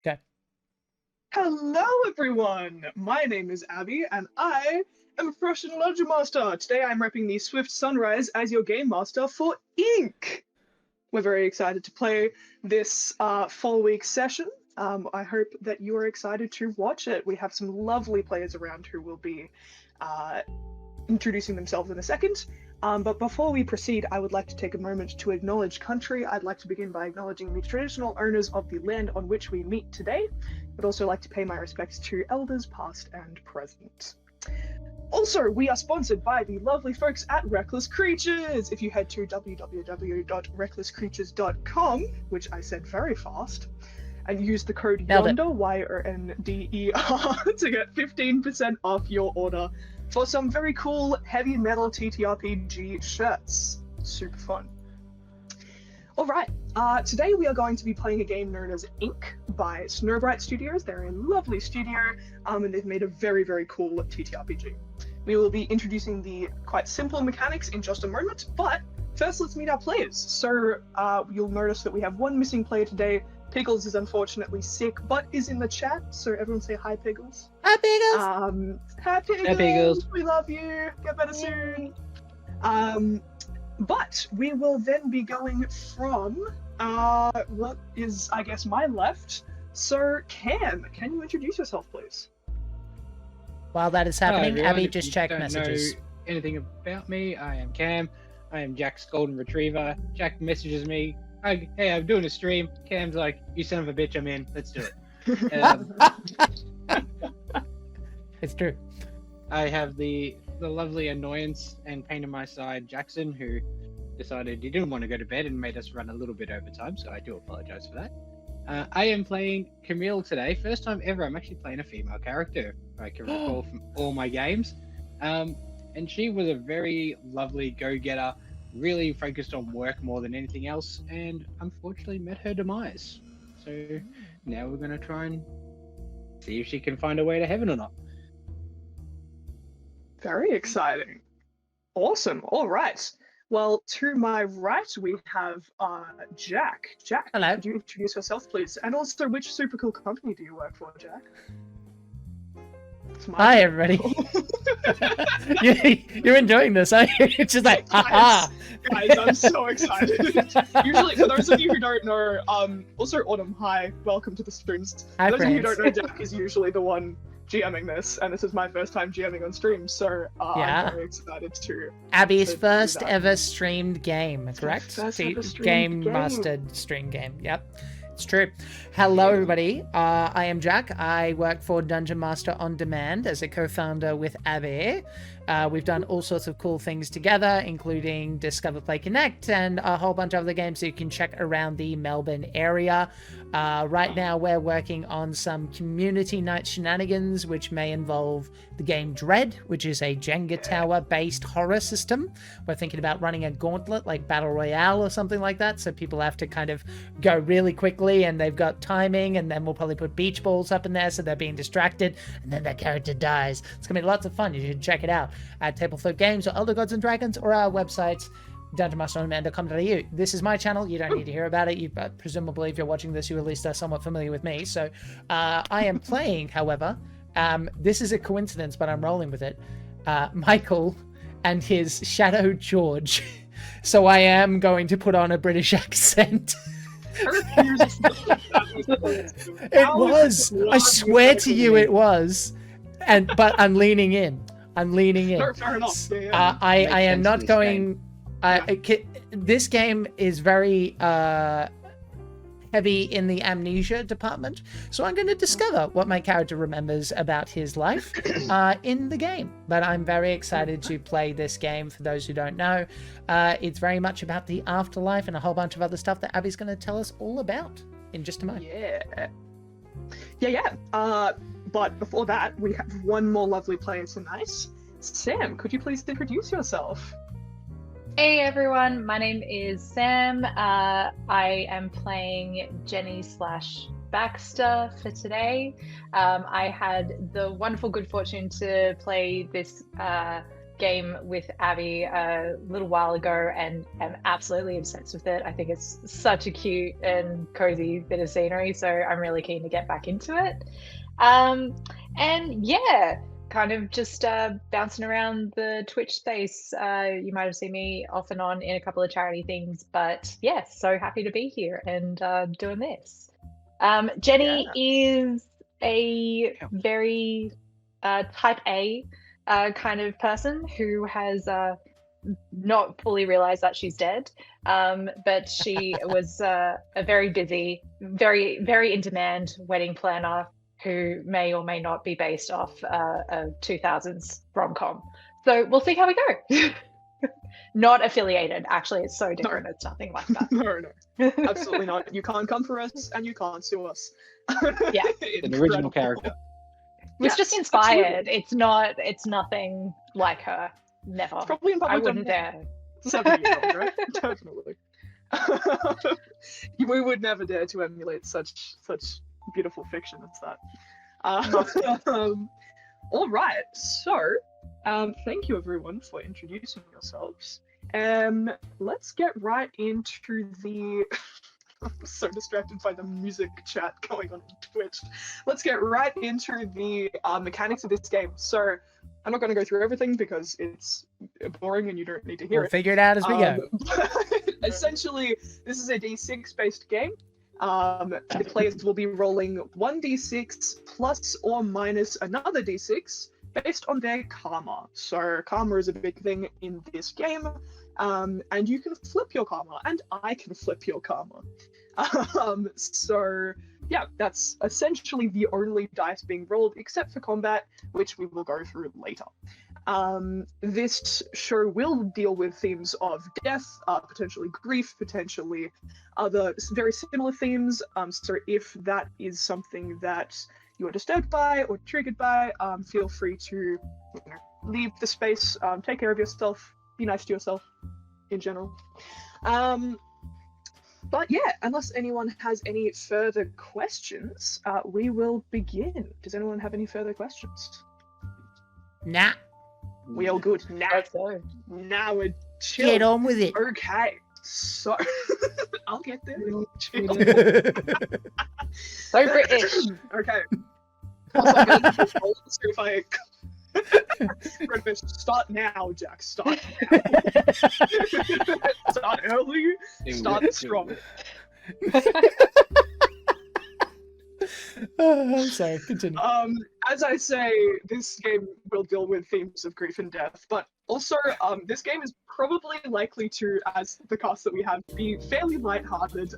Okay. Hello, everyone! My name is Abby, and I am a professional Dungeon Master. Today I'm repping the Swift Sunrise as your Game Master for Inc. We're very excited to play this fall week session. I hope that you are excited to watch it. We have some lovely players around who will be uh, introducing themselves in a second. But before we proceed, I would like to take a moment to acknowledge country. I'd like to begin by acknowledging the traditional owners of the land on which we meet today. I'd also like to pay my respects to elders past and present. Also, we are sponsored by the lovely folks at Reckless Creatures. If you head to www.recklesscreatures.com, which I said very fast, and use the code YONDER, YONDER, to get 15% off your order for some very cool heavy metal TTRPG shirts. Super fun. Alright, today we are going to be playing a game known as Inc. by Snowbright Studios. They're a lovely studio, and they've made a very, very cool TTRPG. We will be introducing the quite simple mechanics in just a moment, but first let's meet our players. So you'll notice that we have one missing player today. Piggles is unfortunately sick, but is in the chat, so everyone say hi, Piggles. Hi, Piggles! Hi, Piggles! Hi, Piggles! We love you! Get better soon! But we will then be going from, what is, I guess, my left. So, Cam, can you introduce yourself, please? While that is happening, everyone. Abby, If just you check don't messages. know anything about me, I am Cam. I am Jack's golden retriever. Jack messages me, hey, I'm doing a stream. Cam's like, you son of a bitch, I'm in. Let's do it. It's true. I have the lovely annoyance and pain in my side, Jackson, who decided he didn't want to go to bed and made us run a little bit over time, so I do apologize for that. I am playing Camille today. First time ever, I'm actually playing a female character, if I can recall from all my games. And she was a very lovely go-getter, really focused on work more than anything else, and unfortunately met her demise. So now we're going to try and see if she can find a way to heaven or not. Very exciting. Awesome. All right. Well, to my right, we have Jack. Jack, Hello. could you introduce yourself, please? And also, which super cool company do you work for, Jack? Hi, everybody. You're enjoying this, aren't you? It's just like, haha. Guys, I'm so excited. Usually, for those of you who don't know, also Autumn, hi, welcome to the streams. Hi, For those of you who friends. don't know, Jack is usually the one GMing this, and this is my first time GMing on stream, so Yeah. I'm very excited to. Abby's to do first that. ever streamed game, correct? First ever streamed game game. mastered stream game. Yep, it's true. Hello, everybody. I am Jack. I work for Dungeon Master On Demand as a co-founder with Abby. We've done all sorts of cool things together, including Discover Play Connect and a whole bunch of other games that you can check around the Melbourne area. Right now, we're working on some community night shenanigans, which may involve the game Dread, which is a Jenga tower-based horror system. We're thinking about running a gauntlet like Battle Royale or something like that, so people have to kind of go really quickly, and they've got timing, and then we'll probably put beach balls up in there so they're being distracted, and then their character dies. It's gonna be lots of fun. You should check it out at Tablefloat Games or Elder Gods and Dragons or our website, dungeonmasteronDemand.com.au. This is my channel. You don't need to hear about it. Presumably, if you're watching this, you at least are somewhat familiar with me. So I am playing, however, this is a coincidence, but I'm rolling with it, Michael and his Shadow George. So I am going to put on a British accent. It was. I swear to you it was. But I'm leaning in. Fair enough. Yeah. I am sense not in this going. This game is very heavy in the amnesia department, so I'm going to discover what my character remembers about his life in the game. But I'm very excited to play this game. For those who don't know, it's very much about the afterlife and a whole bunch of other stuff that Abby's going to tell us all about in just a moment. Yeah. But before that, we have one more lovely player tonight. Sam, could you please introduce yourself? Hey everyone, my name is Sam. I am playing Jenny / Baxter for today. I had the wonderful good fortune to play this game with Abby a little while ago and am absolutely obsessed with it. I think it's such a cute and cozy bit of scenery, so I'm really keen to get back into it. And yeah, kind of just bouncing around the Twitch space. You might have seen me off and on in a couple of charity things, but yeah, so happy to be here and doing this. Jenny is a very type A kind of person who has not fully realized that she's dead, but she was a very busy, very, very in demand wedding planner who may or may not be based off a 2000s rom-com. So we'll see how we go. Not affiliated, actually. It's so different. No. It's nothing like that. No, absolutely not. You can't come for us and you can't sue us. Yeah. An original character. It's just inspired. Absolutely. It's nothing like her. Never. It's probably I wouldn't dare. 7-year-old, right? Definitely. We would never dare to emulate such beautiful fiction as that. All right, so thank you everyone for introducing yourselves. Let's get right into the I'm so distracted by the music chat going on Twitch. Let's get right into the mechanics of this game. So I'm not going to go through everything because it's boring and you don't need to hear it. We'll figure it out as we go. Essentially, this is a D6 based game. The players will be rolling 1d6 plus or minus another d6 based on their karma. So karma is a big thing in this game, and you can flip your karma, and I can flip your karma. So yeah, that's essentially the only dice being rolled except for combat, which we will go through later. This show will deal with themes of death, potentially grief, potentially other very similar themes. So if that is something that you are disturbed by or triggered by, feel free to leave the space, take care of yourself, be nice to yourself in general. But yeah, unless anyone has any further questions, we will begin. Does anyone have any further questions? Nah. We all good. Now we're chill. Get on with it. Okay, so I'll get there. Chill. So British. Okay. If I start now, Jack. Start now. Start early. Start strong. I'm sorry, continue. As I say, this game will deal with themes of grief and death, but also this game is probably likely to, as the cast that we have, be fairly lighthearted.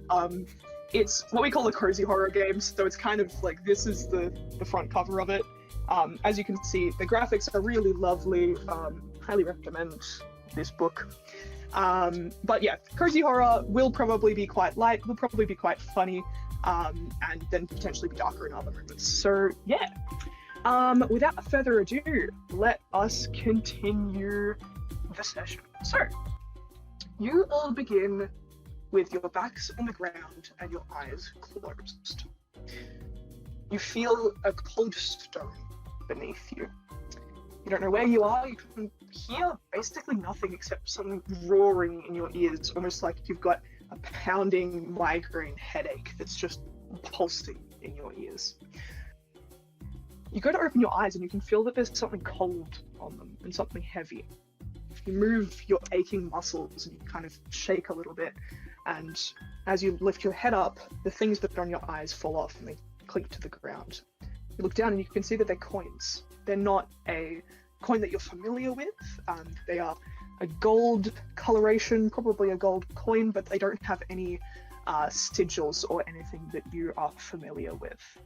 It's what we call a cozy horror game, so it's kind of like, this is the front cover of it. As you can see, the graphics are really lovely. Highly recommend this book. But yeah, cozy horror will probably be quite light, will probably be quite funny, and then potentially be darker in other moments. So yeah, without further ado, let us continue the session. So, you all begin with your backs on the ground and your eyes closed. You feel a cold stone beneath you. You don't know where you are. You can hear basically nothing except something roaring in your ears, almost like you've got a pounding migraine headache that's just pulsing in your ears. You go to open your eyes and you can feel that there's something cold on them and something heavy. You move your aching muscles and you kind of shake a little bit, and as you lift your head up, the things that are on your eyes fall off and they clink to the ground. You look down and you can see that they're coins. They're not a coin that you're familiar with. They are a gold coloration, probably a gold coin, but they don't have any sigils or anything that you are familiar with.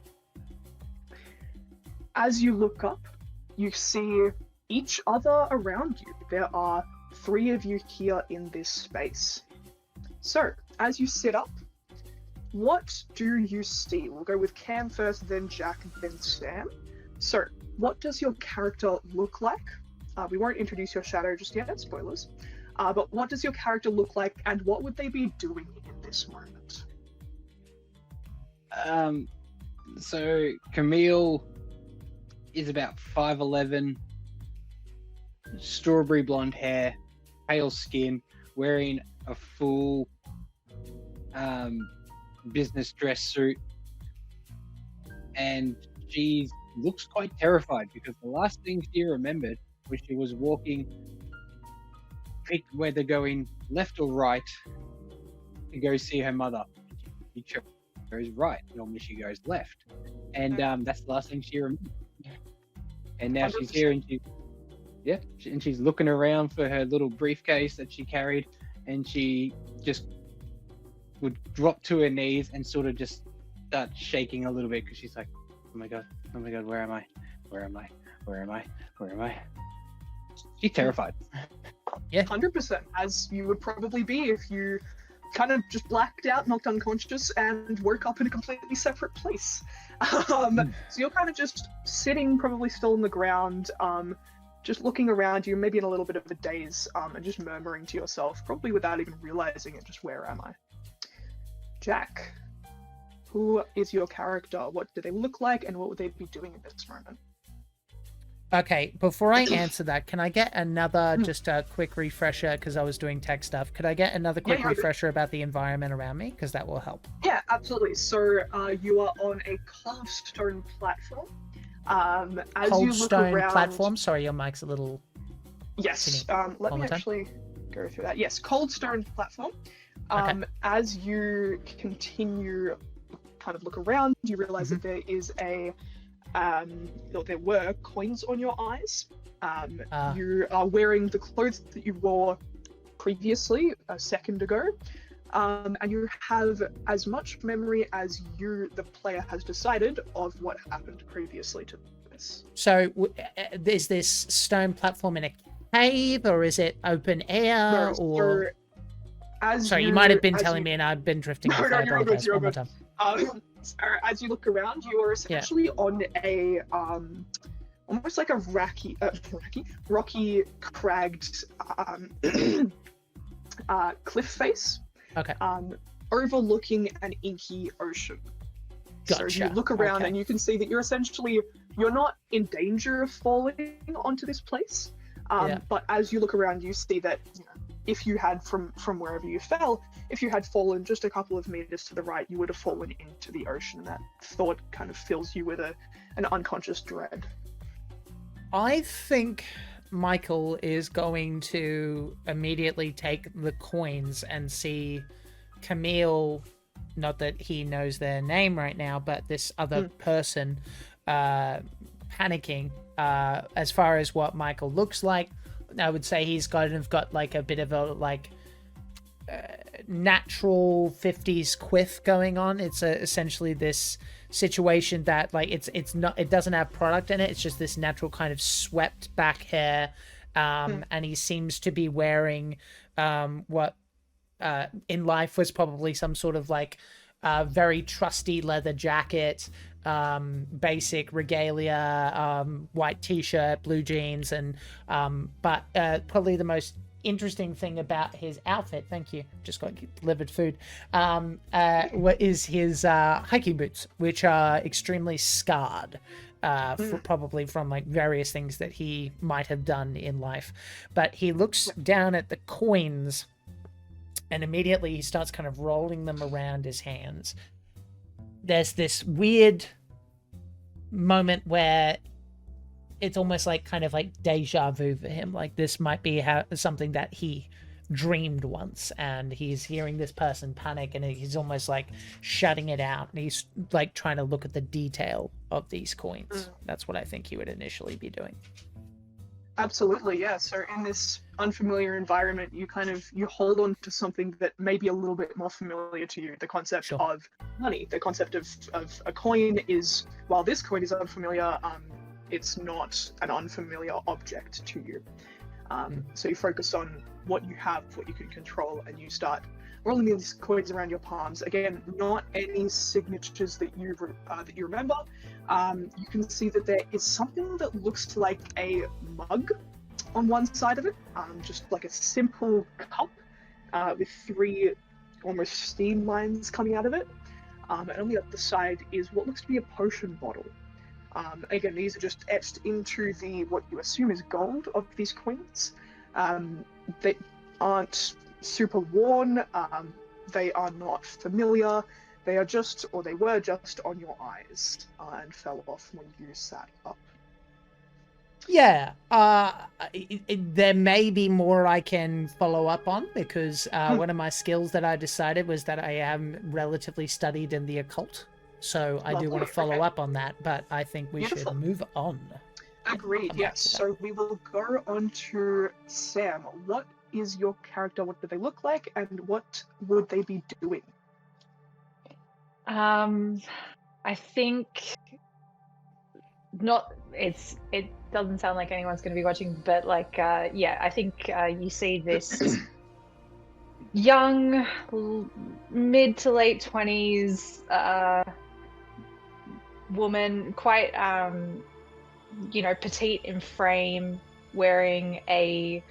As you look up, you see each other around you. There are 3 of you here in this space. So, as you sit up, what do you see? We'll go with Cam first, then Jack, then Sam. So, what does your character look like? We won't introduce your shadow just yet, spoilers. But what does your character look like, and what would they be doing in this moment? So Camille is about 5'11", strawberry blonde hair, pale skin, wearing a full business dress suit, and she looks quite terrified because the last thing she remembered was she was walking, picked whether going left or right to go see her mother. She goes right. Normally she goes left, and that's the last thing she remembered. And now she's here, and she's looking around for her little briefcase that she carried, and she just would drop to her knees and sort of just start shaking a little bit because she's like, oh my god, where am I? She's terrified. Yeah, 100%, as you would probably be if you kind of just blacked out, knocked unconscious, and woke up in a completely separate place. So you're kind of just sitting, probably still on the ground, just looking around you, maybe in a little bit of a daze, and just murmuring to yourself, probably without even realizing it, just where am I? Jack, who is your character? What do they look like, and what would they be doing in this moment? Okay, before I answer that, can I get another, just a quick refresher, because I was doing tech stuff. Could I get another quick refresher about the environment around me? Because that will help. Yeah, absolutely. So you are on a cold stone platform. As Cold you look stone around, platform? Sorry, your mic's a little... Yes, let me actually go through that. Yes, cold stone platform. Okay. As you continue, kind of look around, you realize that there is there were coins on your eyes. You are wearing the clothes that you wore previously, a second ago, and you have as much memory as the player has decided of what happened previously to this. So, is this stone platform in a cave, or is it open air, or... Sorry, you might have been telling me, and I've been drifting off. I apologize. One more time. As you look around, you are essentially on a almost like a rocky, cragged cliff face. Okay. Overlooking an inky ocean. Gotcha. So you look around and you can see that you're not in danger of falling onto this place. But as you look around, you see that if you had from wherever you fell, if you had fallen just a couple of meters to the right, you would have fallen into the ocean. And that thought kind of fills you with an unconscious dread. I think Michael is going to immediately take the coins and see Camille, not that he knows their name right now, but this other person panicking as far as what Michael looks like. I would say he's kind of got like a bit of a natural 50s quiff going on. It's essentially this situation that it doesn't have product in it. It's just this natural kind of swept back hair, and he seems to be wearing what in life was probably some sort of very trusty leather jacket, basic regalia, white t-shirt, blue jeans, and but probably the most interesting thing about his outfit, thank you, just got delivered food, what is his hiking boots, which are extremely scarred, probably from various things that he might have done in life. But he looks down at the coins, and immediately he starts kind of rolling them around his hands. There's this weird moment where it's almost kind of deja vu for him. This might be something that he dreamed once, and he's hearing this person panic, and he's almost shutting it out, and he's trying to look at the detail of these coins. That's what I think he would initially be doing. Absolutely, yeah. So in this unfamiliar environment, you hold on to something that may be a little bit more familiar to you. The concept of money, the concept of a coin is, while this coin is unfamiliar, it's not an unfamiliar object to you. So you focus on what you have, what you can control, and you start rolling these coins around your palms. Again, not any signatures that you remember. You can see that there is something that looks like a mug on one side of it, just like a simple cup with 3 almost steam lines coming out of it. And on the other side is what looks to be a potion bottle. Again, these are just etched into the what you assume is gold of these coins. They aren't super worn. They are not familiar. They are just, or they were just, on your eyes and fell off when you sat up. Yeah, there may be more I can follow up on because one of my skills that I decided was that I am relatively studied in the occult. So I do want to follow up on that, but I think we should move on. Agreed, yes. So we will go on to Sam. What is your character? What do they look like? And what would they be doing? I think not. It doesn't sound like anyone's going to be watching, but like, yeah, I think you see this young, mid to late 20s woman, quite petite in frame, wearing a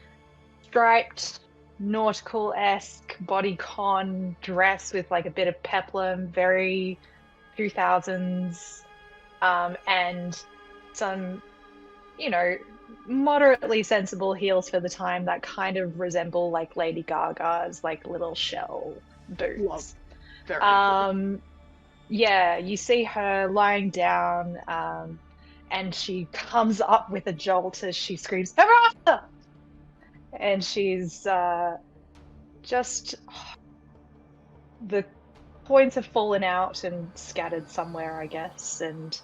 striped nautical-esque bodycon dress with like a bit of peplum, very 2000s, and some, moderately sensible heels for the time that kind of resemble like Lady Gaga's like little shell boots. Very cool. Yeah, you see her lying down, and she comes up with a jolt as she screams, "Hurrah!" And she's just the coins have fallen out and scattered somewhere, I guess, and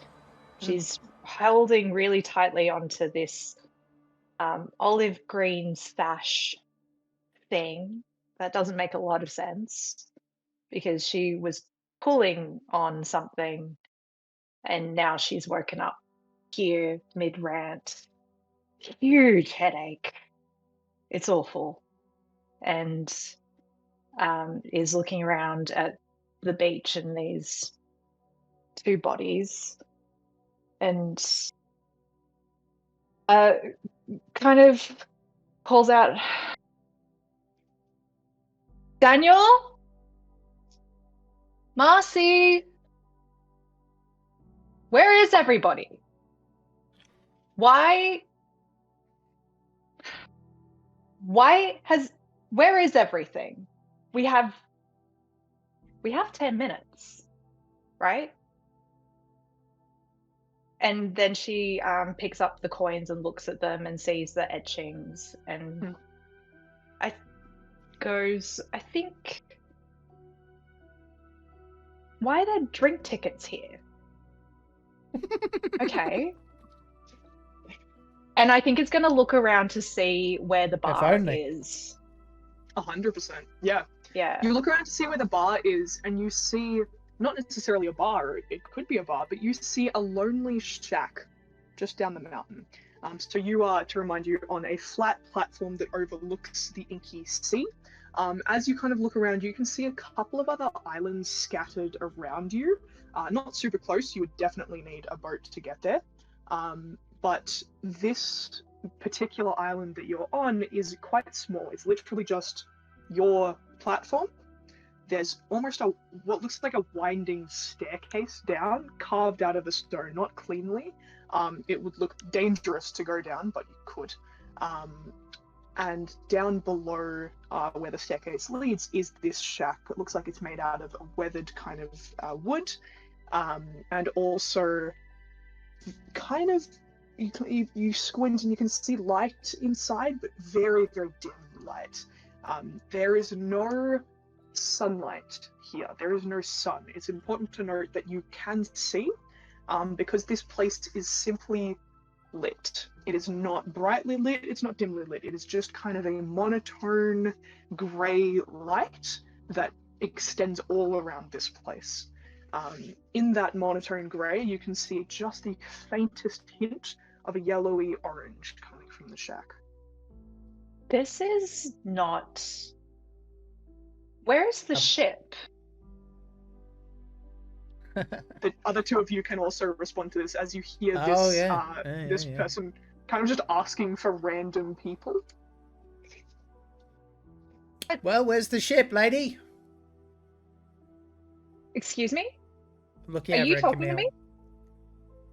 she's holding really tightly onto this olive green sash thing that doesn't make a lot of sense because she was pulling on something and now she's woken up here mid-rant. Huge headache. It's awful. And is looking around at the beach and these two bodies and kind of calls out, "Daniel? Marcy? Where is everybody? Where is everything? We have 10 minutes, right?" And then she picks up the coins and looks at them and sees the etchings and goes, "I think, why are there drink tickets here?" Okay. And I think it's going to look around to see where the bar is. 100%. Yeah. Yeah. You look around to see where the bar is, and you see not necessarily a bar, it could be a bar, but you see a lonely shack just down the mountain. So you are, to remind you, on a flat platform that overlooks the inky sea. As you kind of look around, you can see a couple of other islands scattered around you. Not super close, you would definitely need a boat to get there. But this particular island that you're on is quite small. It's literally just your platform. There's almost what looks like a winding staircase down, carved out of the stone, not cleanly. It would look dangerous to go down, but you could. And down below where the staircase leads is this shack. It looks like it's made out of a weathered kind of wood. And also kind of, you squint and you can see light inside, but very, very dim light. There is no sunlight here. There is no sun. It's important to note that you can see, because this place is simply lit. It is not brightly lit, it's not dimly lit. It is just kind of a monotone grey light that extends all around this place. In that monotone grey, you can see just the faintest hint of a yellowy orange coming from the shack. This is not... Where is the ship? The other two of you can also respond to this as you hear this person kind of just asking for random people. Well, where's the ship, lady? Excuse me? Looking Are over you at talking Camille. to me?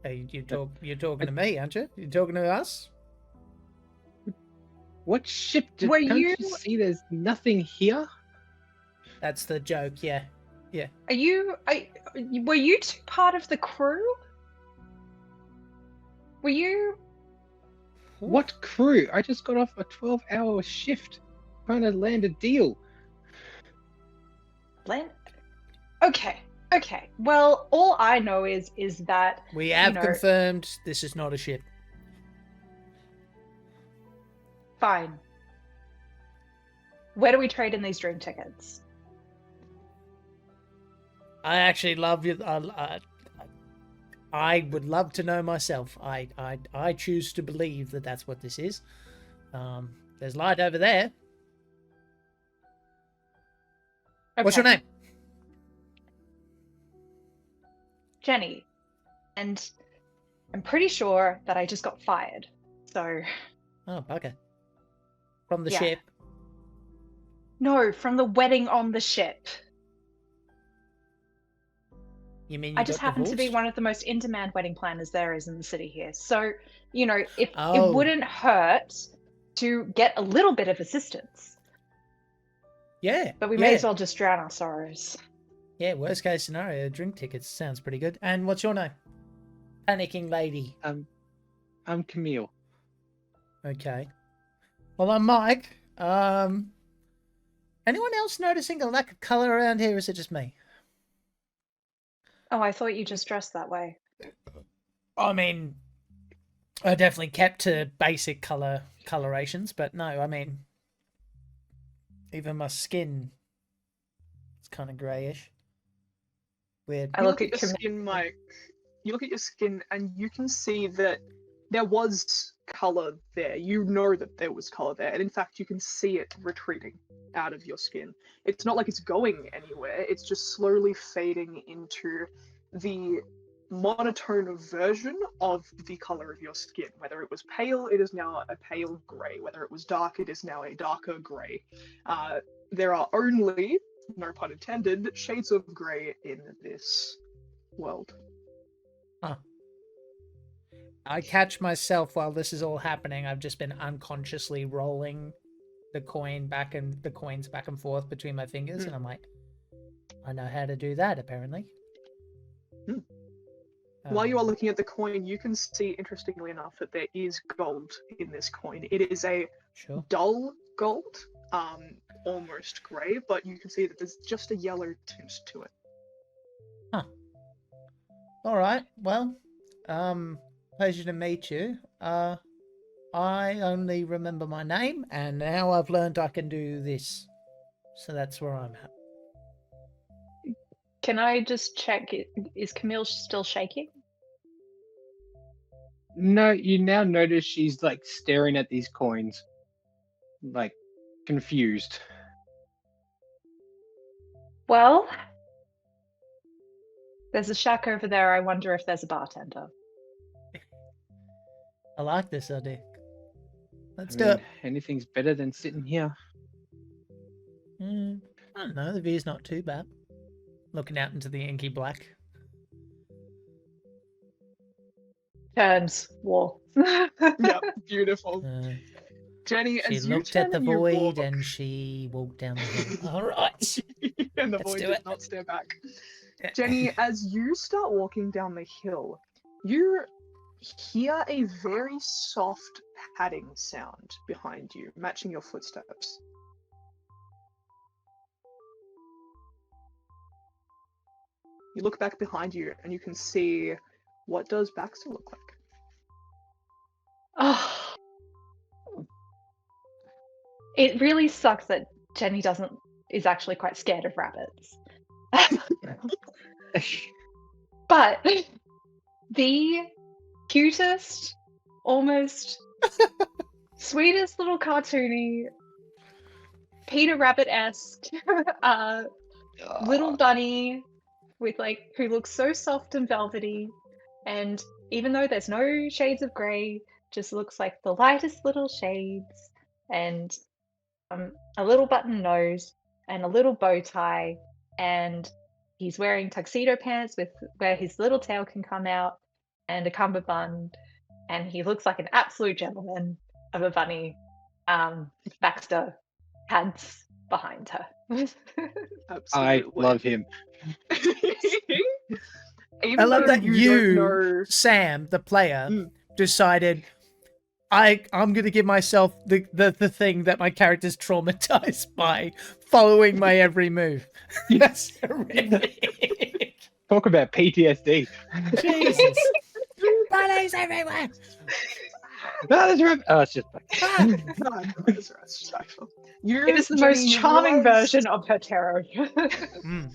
Hey, you're talking to me, aren't you? You're talking to us? What ship did? Were Can't you- you see? There's nothing here. That's the joke. Yeah. were you two part of the crew? Were you? What crew? I just got off a 12-hour shift trying to land a deal. Len? Okay. Well, all I know is that We have know- confirmed this is not a ship. fine. Where do we trade in these dream tickets? I actually love you. I would love to know myself. I choose to believe that that's what this is. There's light over there. What's your Okay. name? Jenny. And I'm pretty sure that I just got fired. So Oh, bugger. From the Yeah. ship. no, from the wedding on the ship. You mean you I just got happen to be divorced? one of the most in-demand wedding planners there is in the city here. So, if Oh. it wouldn't hurt to get a little bit of assistance. Yeah. But we yeah. may as well just drown our sorrows. Yeah, worst case scenario, drink tickets sounds pretty good. And what's your name? Panicking lady. I'm Camille. Okay. Well, I'm Mike. Anyone else noticing a lack of color around here? Or is it just me? Oh, I thought you just dressed that way. I mean, I definitely kept to basic colorations, but no, I mean, even my skin is kind of grayish. Weird. I You look look at at your Camille. skin, Mike. You look at your skin, and you can see that there was color there. You know that there was color there, and in fact, you can see it retreating out of your skin. It's not like it's going anywhere. It's just slowly fading into the monotone version of the color of your skin. Whether it was pale, it is now a pale grey. Whether it was dark, it is now a darker grey. There are only, no pun intended, shades of grey in this world. I catch myself while this is all happening. I've just been unconsciously rolling the coins back and forth between my fingers, and I'm like, I know how to do that apparently. While you are looking at the coin, you can see, interestingly enough, that there is gold in this coin. It is a Sure. dull gold, almost grey, but you can see that there's just a yellow tint to it. All right. Well, pleasure to meet you. I only remember my name, and now I've learned I can do this. So that's where I'm at. Can I just check? Is Camille still shaking? No, you now notice she's like staring at these coins, like confused. Well, there's a shack over there. I wonder if there's a bartender. I like this idea. Let's I do mean, it. anything's better than sitting here. I don't know. The view's not too bad. Looking out into the inky black. Turns, walk. Yep, beautiful. Jenny, She as you looked turn at the and you void walk, and she walked down the hill. All right. and the Let's void do does it. not stare back. Jenny, as you start walking down the hill, you hear a very soft padding sound behind you, matching your footsteps. You look back behind you and you can see, what does Baxter look like? Oh, it really sucks that Jenny is actually quite scared of rabbits. But the cutest, almost sweetest little cartoony, Peter Rabbit-esque little bunny with who looks so soft and velvety, and even though there's no shades of grey, just looks like the lightest little shades, and a little button nose and a little bow tie, and he's wearing tuxedo pants where his little tail can come out, and a cummerbund, and he looks like an absolute gentleman of a bunny. Baxter pads behind her. I Absolutely. love him. Even I love though that don't you, know... Sam, the player, Mm. decided I'm gonna give myself the thing that my character's traumatized by, following my every move. That's horrific. Talk about PTSD. Jesus. Bunnies everywhere. No, that's right. Oh, it's just Ah. God, that's respectful. It is the most charming version of her terror. Mm.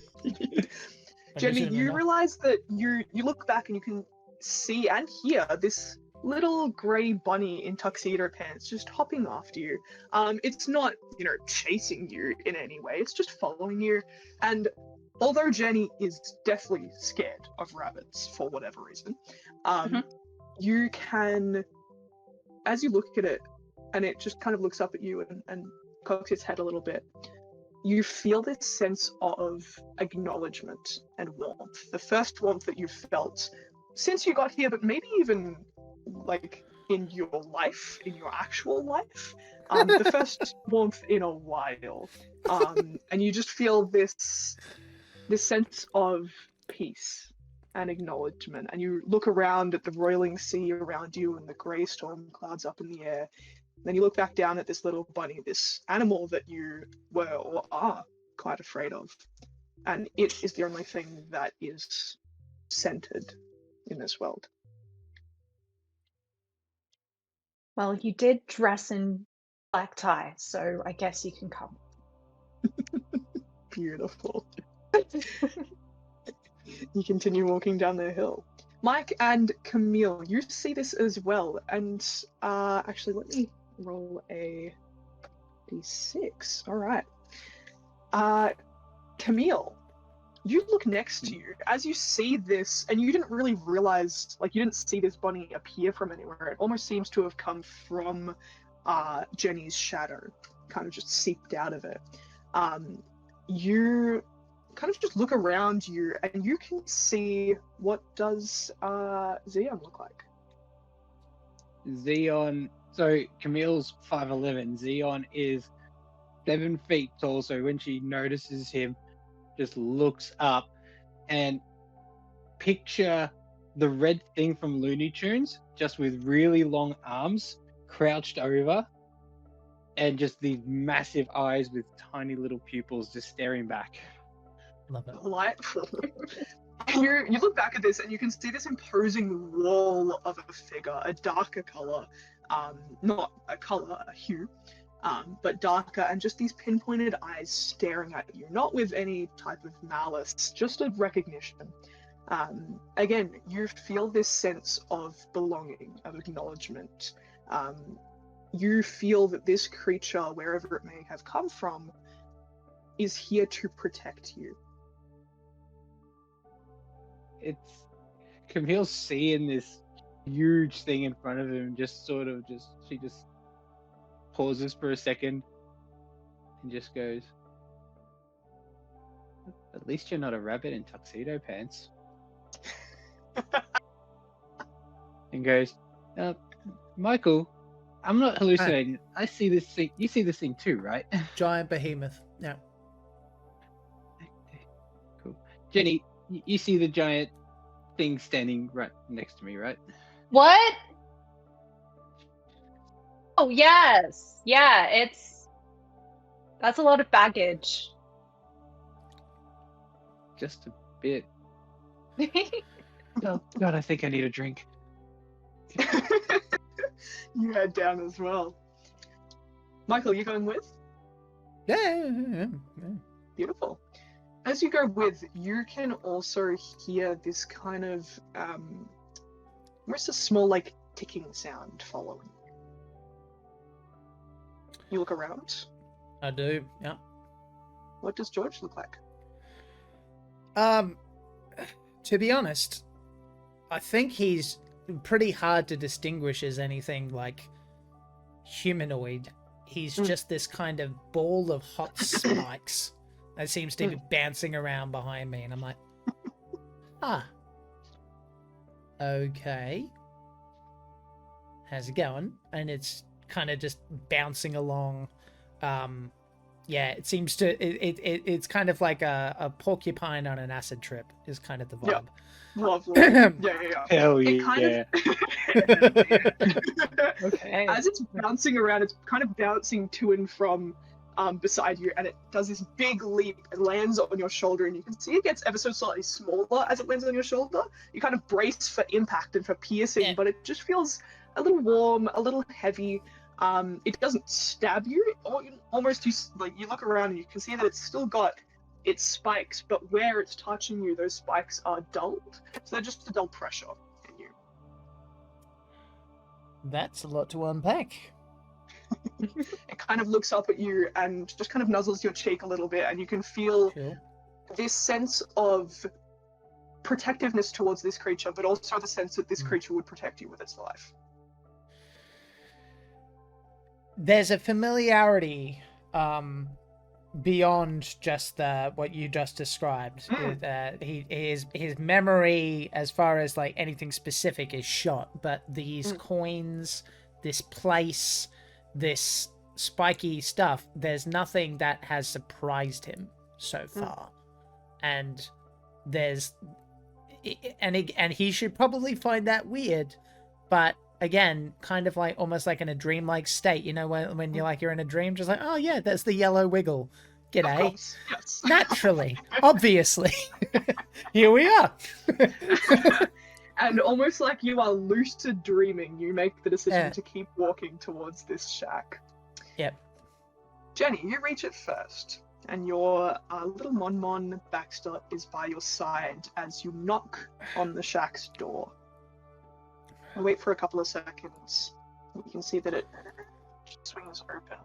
Jenny, you enough. realize that you look back and you can see and hear this little grey bunny in tuxedo pants just hopping after you. It's not, chasing you in any way. It's just following you. And although Jenny is deathly scared of rabbits for whatever reason, you can, as you look at it, and it just kind of looks up at you and cocks its head a little bit, you feel this sense of acknowledgement and warmth. The first warmth that you've felt since you got here, but maybe even like in your life, in your actual life. The first warmth in a while. And you just feel this sense of peace and acknowledgement. And you look around at the roiling sea around you and the grey storm clouds up in the air. Then you look back down at this little bunny, this animal that you were or are quite afraid of. And it is the only thing that is centered in this world. Well, you did dress in black tie, so I guess you can come. Beautiful. You continue walking down the hill. Mike and Camille, you see this as well. And actually, let me roll a d6. All right. Camille, you look next to you as you see this, and you didn't really realize, like, you didn't see this bunny appear from anywhere. It almost seems to have come from Jenny's shadow, kind of just seeped out of it. You kind of just look around you, and you can see, what does Xeon look like? Xeon. So Camille's 5'11". Xeon is 7 feet tall. So when she notices him, just looks up and picture the red thing from Looney Tunes, just with really long arms, crouched over, and just these massive eyes with tiny little pupils just staring back. Love it. Delightful. You look back at this and you can see this imposing wall of a figure, a darker color, not a color, a hue, but darker, and just these pinpointed eyes staring at you, not with any type of malice, just of recognition. Again, you feel this sense of belonging, of acknowledgement. You feel that this creature, wherever it may have come from, is here to protect you. It's Camille's seeing this huge thing in front of him, she just pauses for a second and just goes, "At least you're not a rabbit in tuxedo pants." And goes, "Michael, I'm not hallucinating. I see this thing. You see this thing too, right?" Giant behemoth. Yeah. Cool. Jenny, you see the giant thing standing right next to me, right? What? Oh, yes. Yeah, that's a lot of baggage. Just a bit. Oh, God, I think I need a drink. You head down as well. Michael, you going with? Yeah. Beautiful. As you go with, you can also hear this kind of, almost a small, like, ticking sound following. You look around. I do. Yeah. What does George look like? To be honest, I think he's pretty hard to distinguish as anything like humanoid. He's just this kind of ball of hot spikes that seems to be bouncing around behind me, and I'm like, Okay. How's it going? And it's kind of just bouncing along. Yeah, it seems to it's kind of like a porcupine on an acid trip is kind of the vibe. Lovely. Yeah. Hell It kind yeah. of Okay. as it's bouncing around, it's kind of bouncing to and from beside you, and it does this big leap and lands on your shoulder, and you can see it gets ever so slightly smaller as it lands on your shoulder. You kind of brace for impact and for piercing, Yeah. but it just feels a little warm, a little heavy. It doesn't stab you, or almost you look around and you can see that it's still got its spikes, but where it's touching you, those spikes are dulled, so they're just a dull pressure in you. That's a lot to unpack. It kind of looks up at you and just kind of nuzzles your cheek a little bit, and you can feel Cool. this sense of protectiveness towards this creature, but also the sense that this creature would protect you with its life. There's a familiarity beyond just what you just described. His memory, as far as like anything specific, is shot. But these coins, this place, this spiky stuff, there's nothing that has surprised him so far. And and he should probably find that weird, but again, kind of like almost like in a dreamlike state, you know, when you're in a dream, just like, oh yeah, there's the yellow wiggle. G'day. Of course, yes. Naturally, obviously. Here we are. And almost like you are lucid dreaming, you make the decision Yeah. to keep walking towards this shack. Yep. Jenny, you reach it first, and your little Mon Baxter is by your side as you knock on the shack's door. I wait for a couple of seconds. You can see that it swings open.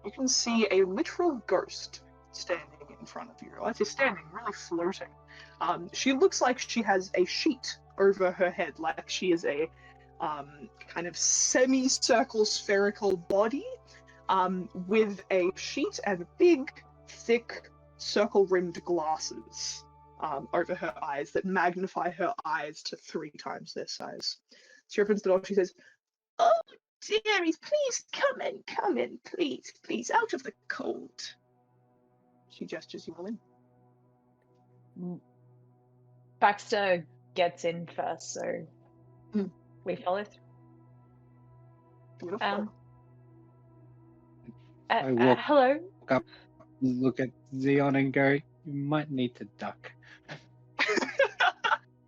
You can see a literal ghost standing in front of you. Well, actually standing, really floating. She looks like she has a sheet over her head, like she is a kind of semicircle spherical body with a sheet and big, thick, circle-rimmed glasses over her eyes that magnify her eyes to 3 times their size. She opens the door, she says, "Oh, dearies, please come in, please, out of the cold." She gestures you all in. Baxter gets in first, so we follow through. Beautiful. I walk Hello. up, look at Xeon and go, you might need to duck.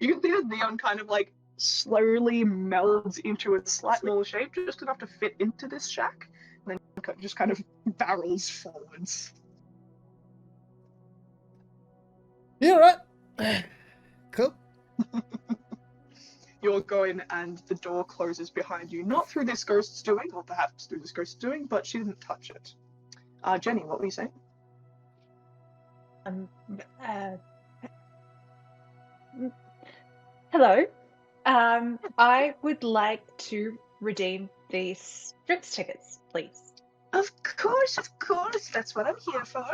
You can see that Neon kind of like slowly melds into a slight small shape, just enough to fit into this shack, and then just kind of barrels forwards. Yeah, right. Cool. You're going, and the door closes behind you, not through this ghost's doing, or perhaps through this ghost's doing, but she didn't touch it. Jenny, what were you saying? Hello. I would like to redeem these strips tickets, please. Of course, that's what I'm here for.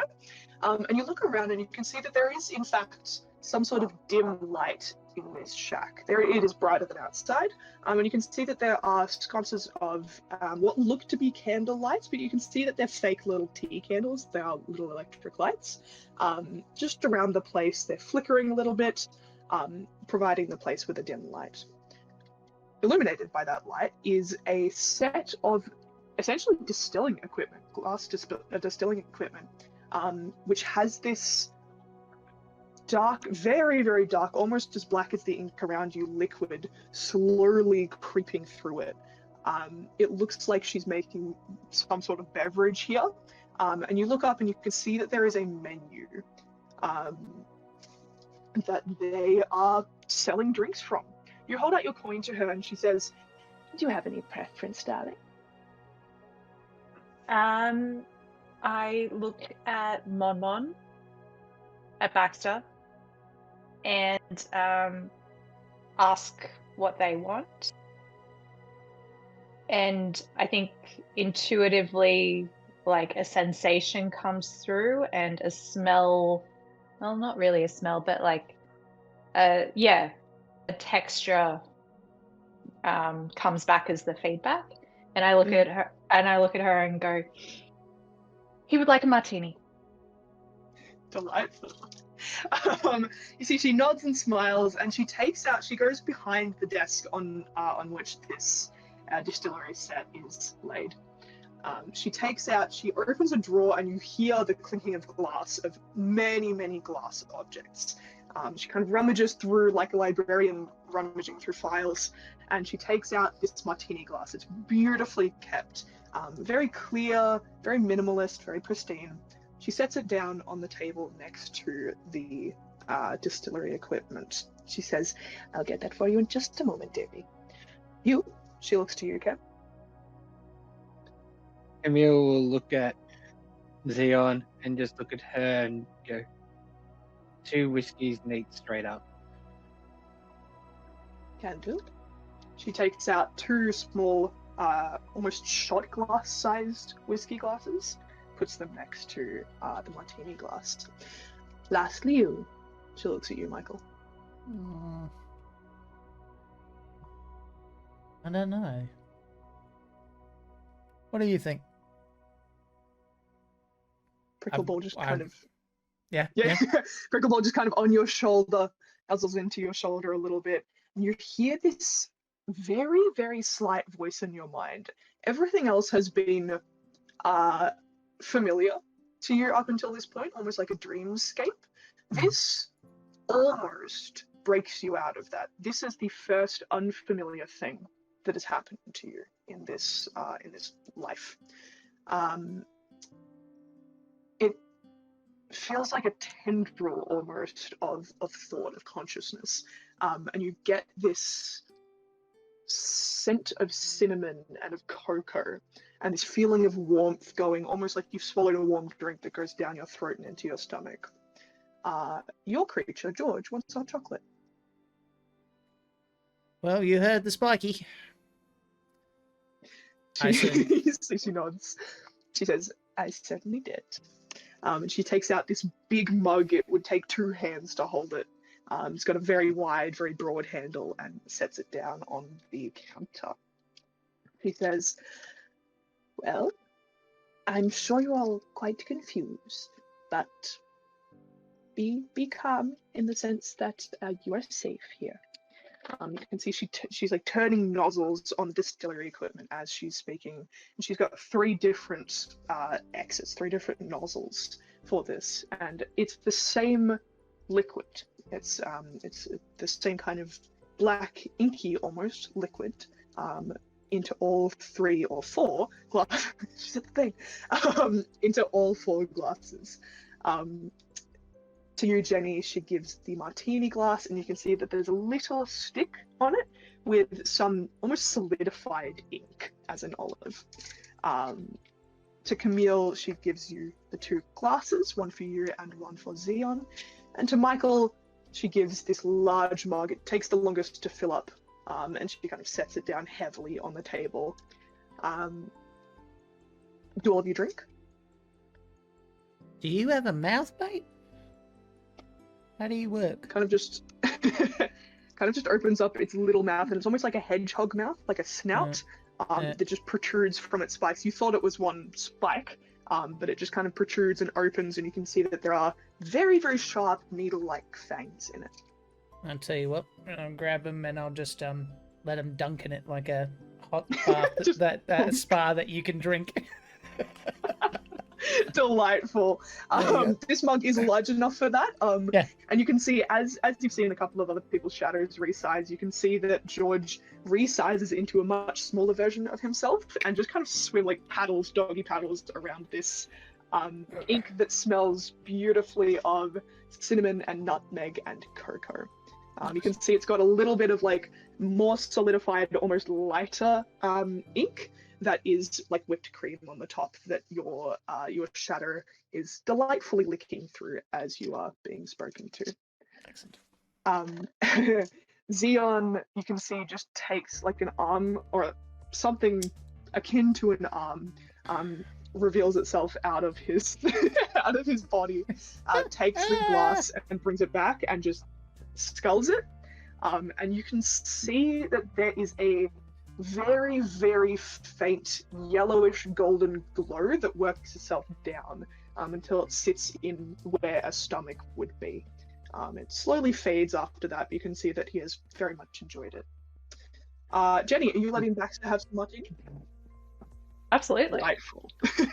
And you look around and you can see that there is, in fact, some sort of dim light in this shack. It is brighter than outside, and you can see that there are sconces of what look to be candle lights, but you can see that they're fake little tea candles. They are little electric lights. Just around the place, they're flickering a little bit, providing the place with a dim light. Illuminated by that light is a set of essentially distilling equipment, distilling equipment, which has this dark, very, very dark, almost as black as the ink around you, liquid slowly creeping through it. It looks like she's making some sort of beverage here. And you look up and you can see that there is a menu that they are selling drinks from. You hold out your coin to her and she says, "Do you have any preference, darling?" I look at Mon, at Baxter, and ask what they want. And I think intuitively, like a sensation comes through and a smell, well, not really a smell, but like, a texture comes back as the feedback. And I look at her and go, he would like a martini. Delightful. You see, she nods and smiles, and she goes behind the desk on which this distillery set is laid. She opens a drawer, and you hear the clinking of glass of many, many glass objects. She kind of rummages through like a librarian rummaging through files, and she takes out this martini glass. It's beautifully kept, very clear, very minimalist, very pristine. She sets it down on the table next to the distillery equipment. She says, "I'll get that for you in just a moment, dearie. You," she looks to you, Kev. Emil will look at Xeon and just look at her and go, 2 whiskeys neat straight up. Can do. She takes out 2 small, almost shot glass sized whiskey glasses, puts them next to the martini glass. Lastly, you. She looks at you, Michael. I don't know. What do you think? Prickleball just kind of... Yeah. Prickleball just kind of on your shoulder, nuzzles into your shoulder a little bit, and you hear this very, very slight voice in your mind. Everything else has been familiar to you up until this point, almost like a dreamscape. This almost breaks you out of that. This is the first unfamiliar thing that has happened to you in this life. It feels like a tendril almost of thought, of consciousness, and you get this scent of cinnamon and of cocoa, and this feeling of warmth going, almost like you've swallowed a warm drink that goes down your throat and into your stomach. Your creature, George, wants hot chocolate. Well, you heard the spiky. She nods. She says, "I certainly did." And she takes out this big mug. It would take 2 hands to hold it. It's got a very wide, very broad handle, and sets it down on the counter. She says, "Well, I'm sure you're all quite confused, but be calm in the sense that you are safe here." You can see she's like turning nozzles on the distillery equipment as she's speaking, and she's got 3 different exits, 3 different nozzles for this, and it's the same liquid. It's the same kind of black, inky almost liquid into all 3 or 4 glasses. She's at the thing. Into all 4 glasses. To you, Jenny, she gives the martini glass, and you can see that there's a little stick on it with some almost solidified ink as an olive. To Camille, she gives you the 2 glasses, one for you and one for Xeon. And to Michael, she gives this large mug. It takes the longest to fill up, and she kind of sets it down heavily on the table. Do all of you drink? Do you have a mouth bite? How do you work? Kind of just opens up its little mouth, and it's almost like a hedgehog mouth, like a snout, that just protrudes from its spikes. You thought it was one spike, but it just kind of protrudes and opens, and you can see that there are very, very sharp needle-like fangs in it. I'll tell you what, I'll grab him and I'll just let him dunk in it like a hot bath, that spa that you can drink. Delightful. This mug is large enough for that. Yeah. And you can see, as you've seen a couple of other people's shadows resize, you can see that George resizes into a much smaller version of himself and just kind of swim like doggy paddles around this ink that smells beautifully of cinnamon and nutmeg and cocoa. You can see it's got a little bit of like more solidified, almost lighter ink that is like whipped cream on the top that your shadow is delightfully licking through as you are being spoken to. Excellent. Xeon, you can see, just takes like an arm or something akin to an arm, reveals itself out of his body, takes the glass and brings it back and just sculls it. and you can see that there is a very, very faint yellowish golden glow that works itself down until it sits in where a stomach would be. It slowly fades after that, but you can see that he has very much enjoyed it. Jenny, are you letting Baxter have some martini? Absolutely. Delightful. You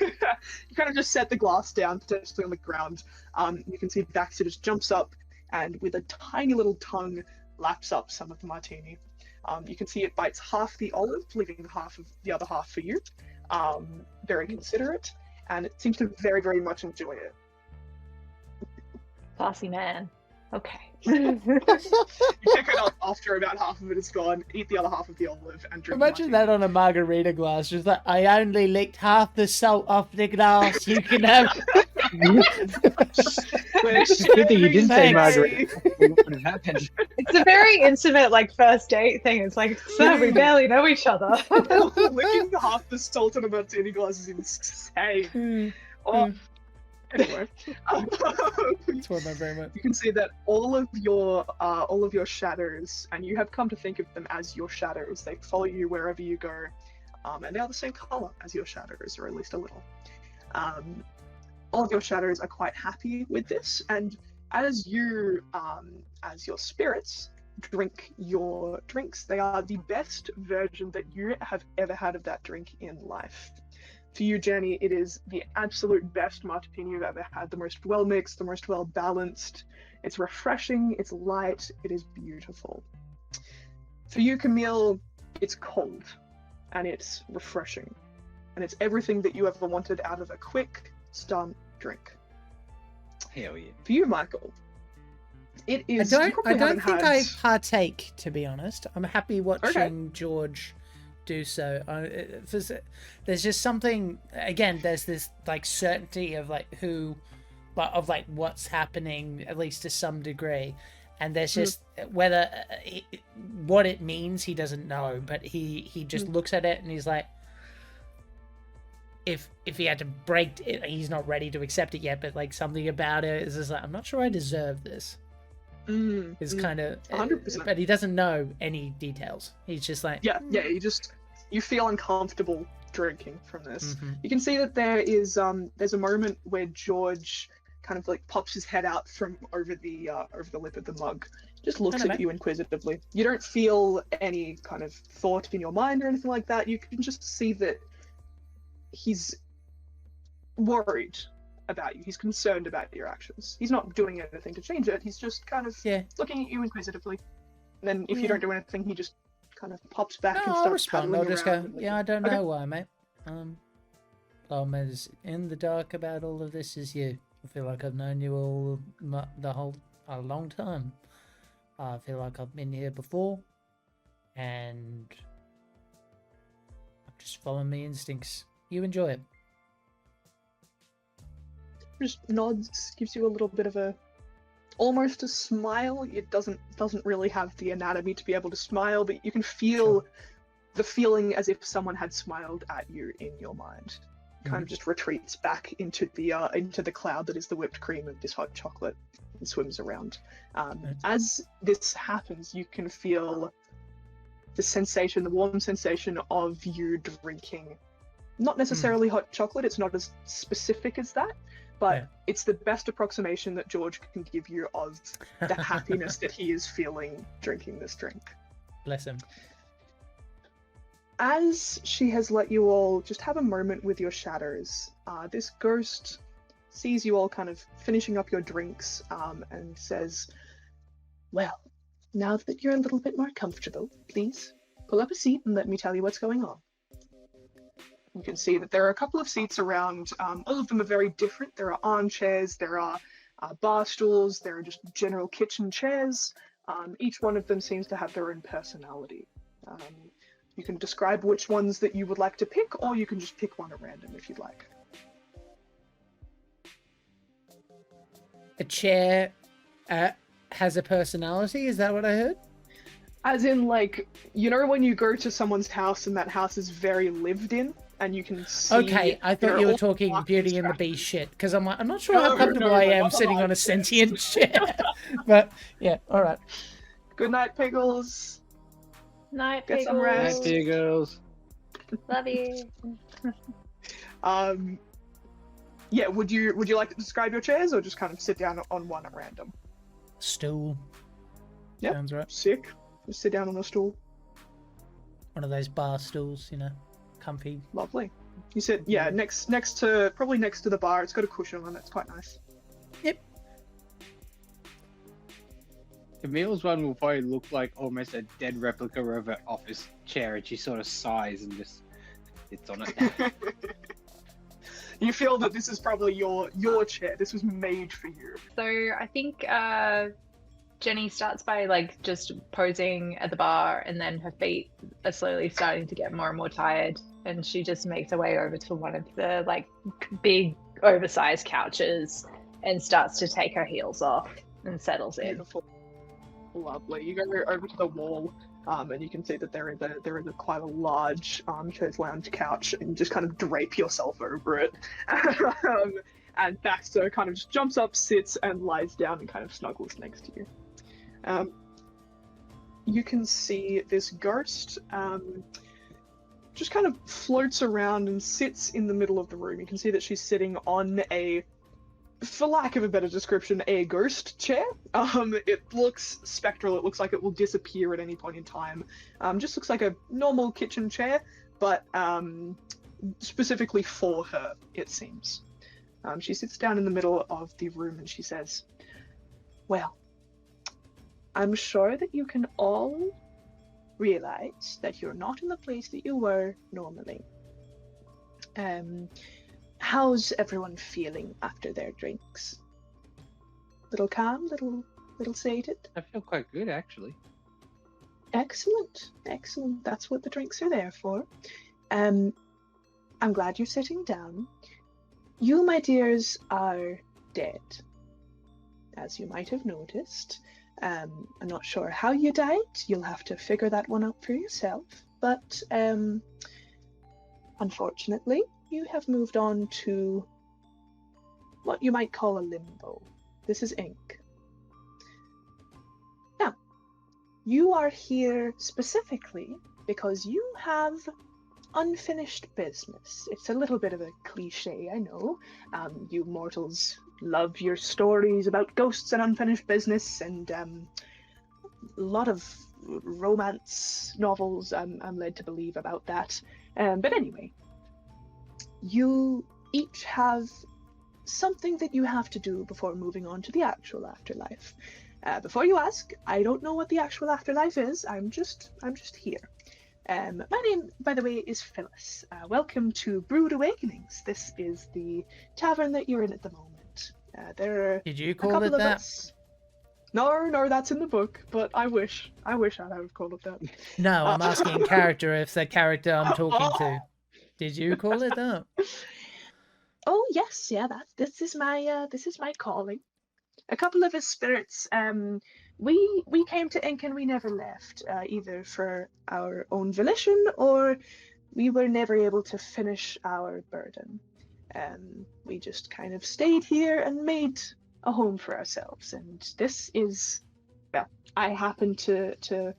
kind of just set the glass down, potentially on the ground. You can see Baxter just jumps up and with a tiny little tongue laps up some of the martini. You can see it bites half the olive, leaving the other half for you. Very considerate, and it seems to very, very much enjoy it. Classy man. Okay. You pick it up after about half of it is gone, eat the other half of the olive, and drink Imagine martini. that on a margarita glass. Just like, I only licked half the salt off the glass. You can have. It's good that you didn't say margarita. What would have happened? It's a very intimate, like, first date thing. It's like, so we barely know each other. Licking half the salt on a martini glass is insane. Oh, anyway, That's one of my favorite. you can see that all of your shadows, and you have come to think of them as your shadows. They follow you wherever you go, and they are the same color as your shadows, or at least a little. All of your shadows are quite happy with this, and as your spirits drink your drinks, they are the best version that you have ever had of that drink in life. For you, Jenny, it is the absolute best martini you've ever had, the most well mixed, the most well balanced. It's refreshing, it's light, it is beautiful. For you, Camille, it's cold and it's refreshing, and it's everything that you ever wanted out of a quick, stunt drink. Hell yeah. For you, Michael, it is. I don't think I had... partake, to be honest. I'm happy watching George do so. There's just something. Again, there's this like certainty of like what's happening, at least to some degree, and there's just whether what it means he doesn't know, but he just looks at it and he's like, if he had to break it, he's not ready to accept it yet, but like something about it is just like, I'm not sure I deserve this. Is kind of 100%. But he doesn't know any details. He's just like, you feel uncomfortable drinking from this. You can see that there's a moment where George kind of like pops his head out from over the lip of the mug, just looks at you inquisitively. You don't feel any kind of thought in your mind or anything like that. You can just see that he's worried about you. He's concerned about your actions. He's not doing anything to change it. He's just kind of looking at you inquisitively. And then if you don't do anything, he just kind of pops back and starts I'll respond. I'll just go, around. I don't know why, mate. I'm as in the dark about all of this as you. I feel like I've known you all a long time. I feel like I've been here before, and I'm just following my instincts. You enjoy it. Just nods, gives you a little bit of almost a smile. It doesn't really have the anatomy to be able to smile, but you can feel the feeling as if someone had smiled at you in your mind. Kind of just retreats back into the cloud that is the whipped cream of this hot chocolate and swims around. As this happens, you can feel the warm sensation of you drinking. Not necessarily hot chocolate, it's not as specific as that, but it's the best approximation that George can give you of the happiness that he is feeling drinking this drink. Bless him. As she has let you all just have a moment with your shadows, this ghost sees you all kind of finishing up your drinks and says, well, now that you're a little bit more comfortable, please pull up a seat and let me tell you what's going on. You can see that there are a couple of seats around. All of them are very different. There are armchairs, there are bar stools, there are just general kitchen chairs. Each one of them seems to have their own personality. You can describe which ones that you would like to pick, or you can just pick one at random if you'd like. A chair has a personality? Is that what I heard? As in, like, you know when you go to someone's house and that house is very lived in? And you can see... Okay, I thought you were talking Beauty and the Beast shit, because I'm like, I'm not sure how comfortable I am sitting on a sentient chair. But, yeah, alright. Good night, Piggles. Night, Get some Night, rest. Piggles. Love you. Yeah, would you like to describe your chairs or just kind of sit down on one at random? Stool. Yep. Sounds right. Sick. Just sit down on a stool. One of those bar stools, you know, comfy. Lovely. You sit, yeah, next to the bar. It's got a cushion on it. It's quite nice. Yep. Camille's one will probably look like almost a dead replica of an office chair, and she sort of sighs and just sits on it. You feel that this is probably your chair. This was made for you. So I think Jenny starts by like just posing at the bar, and then her feet are slowly starting to get more and more tired, and she just makes her way over to one of the like big oversized couches and starts to take her heels off and settles in. Beautiful. Lovely. You go over to the wall, and you can see that there is a quite a large chaise lounge couch, and you just kind of drape yourself over it. And Baxter kind of just jumps up, sits, and lies down and kind of snuggles next to you. You can see this ghost just kind of floats around and sits in the middle of the room. You can see that she's sitting on a, for lack of a better description, a ghost chair. It looks spectral. It looks like it will disappear at any point in time. Just looks like a normal kitchen chair, but specifically for her, it seems. She sits down in the middle of the room and she says, "Well, I'm sure that you can all realize that you're not in the place that you were normally. How's everyone feeling after their drinks? Little calm, little sated? I feel quite good, actually. Excellent, excellent. That's what the drinks are there for. I'm glad you're sitting down. You, my dears, are dead, as you might have noticed. I'm not sure how you died. You'll have to figure that one out for yourself. But unfortunately, you have moved on to what you might call a limbo. This is Ink. Now, you are here specifically because you have unfinished business. It's a little bit of a cliche, I know. You mortals love your stories about ghosts and unfinished business, and a lot of romance novels, I'm led to believe about that. But anyway, you each have something that you have to do before moving on to the actual afterlife. Before you ask, I don't know what the actual afterlife is. I'm just here. My name, by the way, is Phyllis. Welcome to Brood Awakenings. This is the tavern that you're in at the moment. There are Did you a call couple it of that? us. No, that's in the book. But I wish I'd have called it that. No, I'm asking in character if the character I'm talking to. Did you call it that? Oh yes, yeah. This is my calling. A couple of his spirits. We came to Ink and we never left, either for our own volition or we were never able to finish our burden. We just kind of stayed here and made a home for ourselves. And this is, well, I happened to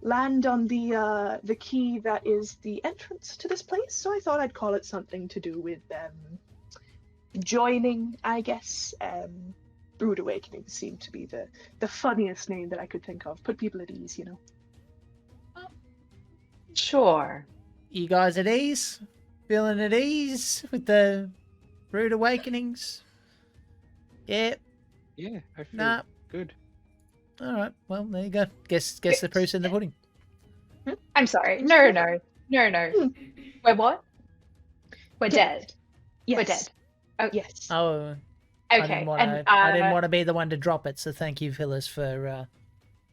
land on the key that is the entrance to this place, so I thought I'd call it something to do with joining, I guess. Brood Awakening seemed to be the funniest name that I could think of. Put people at ease, you know. Sure. You guys at ease? Feeling at ease with the Rude Awakenings? Yep. Yeah, I feel Nah. good. All right. Well, there you go. Guess the proof's in the pudding. I'm sorry. No. We're what? We're dead. Yes. We're dead. Oh, Yes. Oh, okay. I didn't want to be the one to drop it, so thank you, Phyllis, for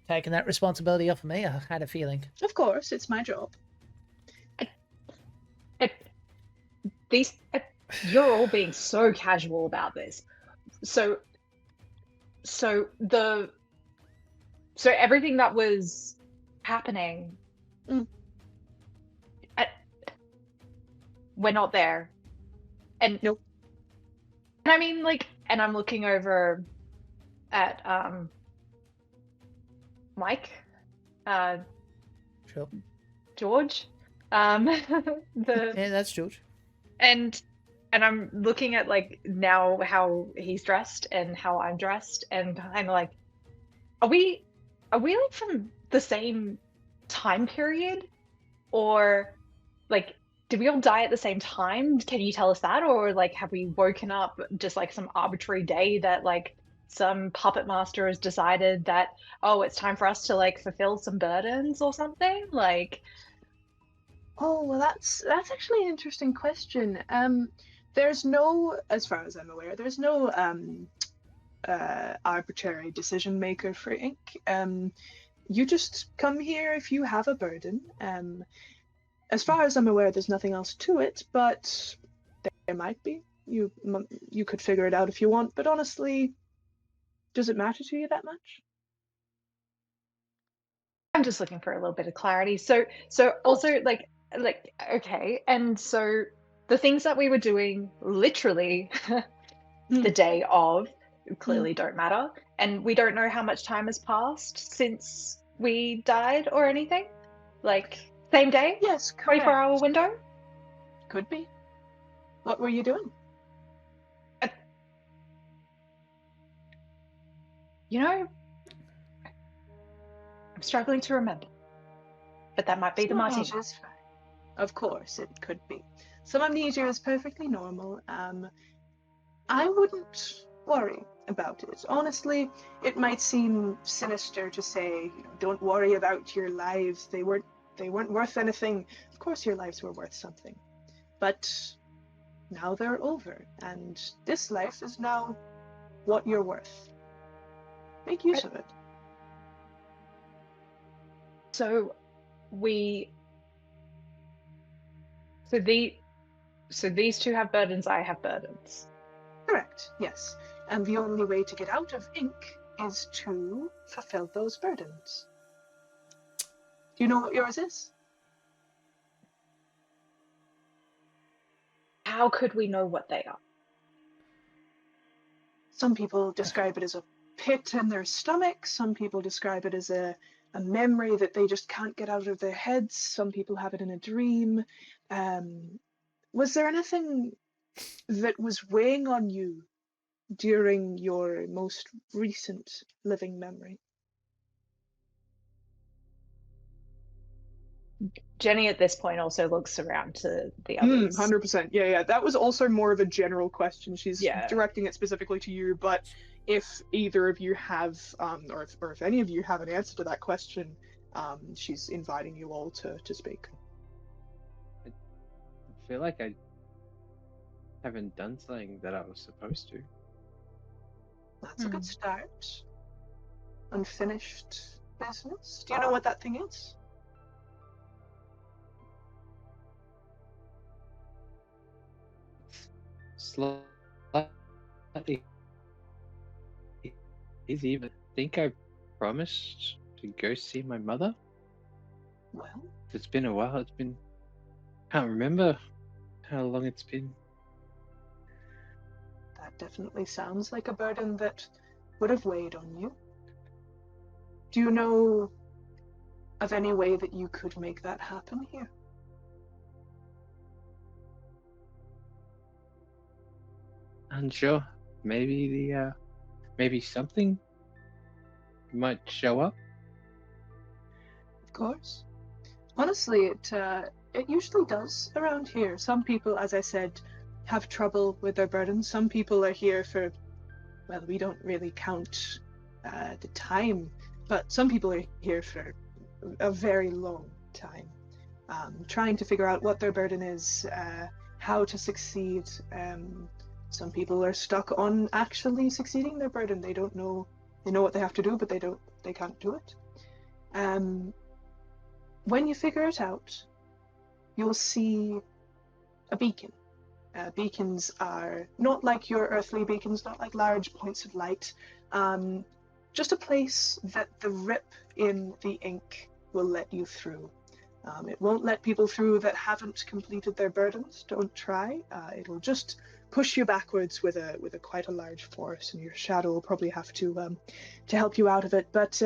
taking that responsibility off of me. I had a feeling. Of course, it's my job. You're all being so casual about this. So everything that was happening, we're not there. And nope. And I mean, like, and I'm looking over at Mike, Sure. George. The Yeah, that's George. and I'm looking at like now how he's dressed and how I'm dressed, and I'm like, are we like from the same time period, or like did we all die at the same time? Can you tell us that, or like have we woken up just like some arbitrary day that like some puppet master has decided that, oh, it's time for us to like fulfill some burdens or something? Like, Oh, well, that's actually an interesting question. There's no, as far as I'm aware, there's no arbitrary decision maker for Ink. You just come here if you have a burden. As far as I'm aware, there's nothing else to it, but there might be. You could figure it out if you want, but honestly, does it matter to you that much? I'm just looking for a little bit of clarity. So also like okay, and so the things that we were doing literally the day of clearly don't matter, and we don't know how much time has passed since we died or anything. Like same day, Yes, correct. 24-hour window. Could be. What were you doing? You know, I'm struggling to remember, but that might be the martini. Amnesia's fine. Of course, it could be. Some amnesia is perfectly normal. I wouldn't worry about it. Honestly, it might seem sinister to say, don't worry about your lives. They weren't worth anything. Of course your lives were worth something. But now they're over, and this life is now what you're worth. Make use of it. So these two have burdens, I have burdens. Correct, yes. And the only way to get out of Ink is to fulfill those burdens. Do you know what yours is? How could we know what they are? Some people describe it as a pit in their stomach. Some people describe it as a memory that they just can't get out of their heads. Some people have it in a dream. Was there anything that was weighing on you during your most recent living memory? Jenny at this point also looks around to the others. 100%. Yeah. That was also more of a general question. She's Yeah. directing it specifically to you, but if either of you have, or if any of you have an answer to that question, she's inviting you all to speak. I feel like I haven't done something that I was supposed to. That's a good start. Unfinished business. Do you know what that thing is? Slightly easy, but I think I promised to go see my mother. Well, It's been a while. Can't remember how long it's been. that definitely sounds like a burden that would have weighed on you. Do you know of any way that you could make that happen here? Unsure. Maybe something might show up. Of course. Honestly, it usually does around here. Some people, as I said, have trouble with their burdens. Some people are here for, well, we don't really count the time, but some people are here for a very long time, trying to figure out what their burden is, how to succeed. Some people are stuck on actually succeeding their burden. They don't know. They know what they have to do, but they can't do it. When you figure it out, you'll see a beacon. Beacons are not like your earthly beacons, not like large points of light, just a place that the rip in the ink will let you through. It won't let people through that haven't completed their burdens. Don't try. It'll just push you backwards with a quite a large force, and your shadow will probably have to help you out of it. But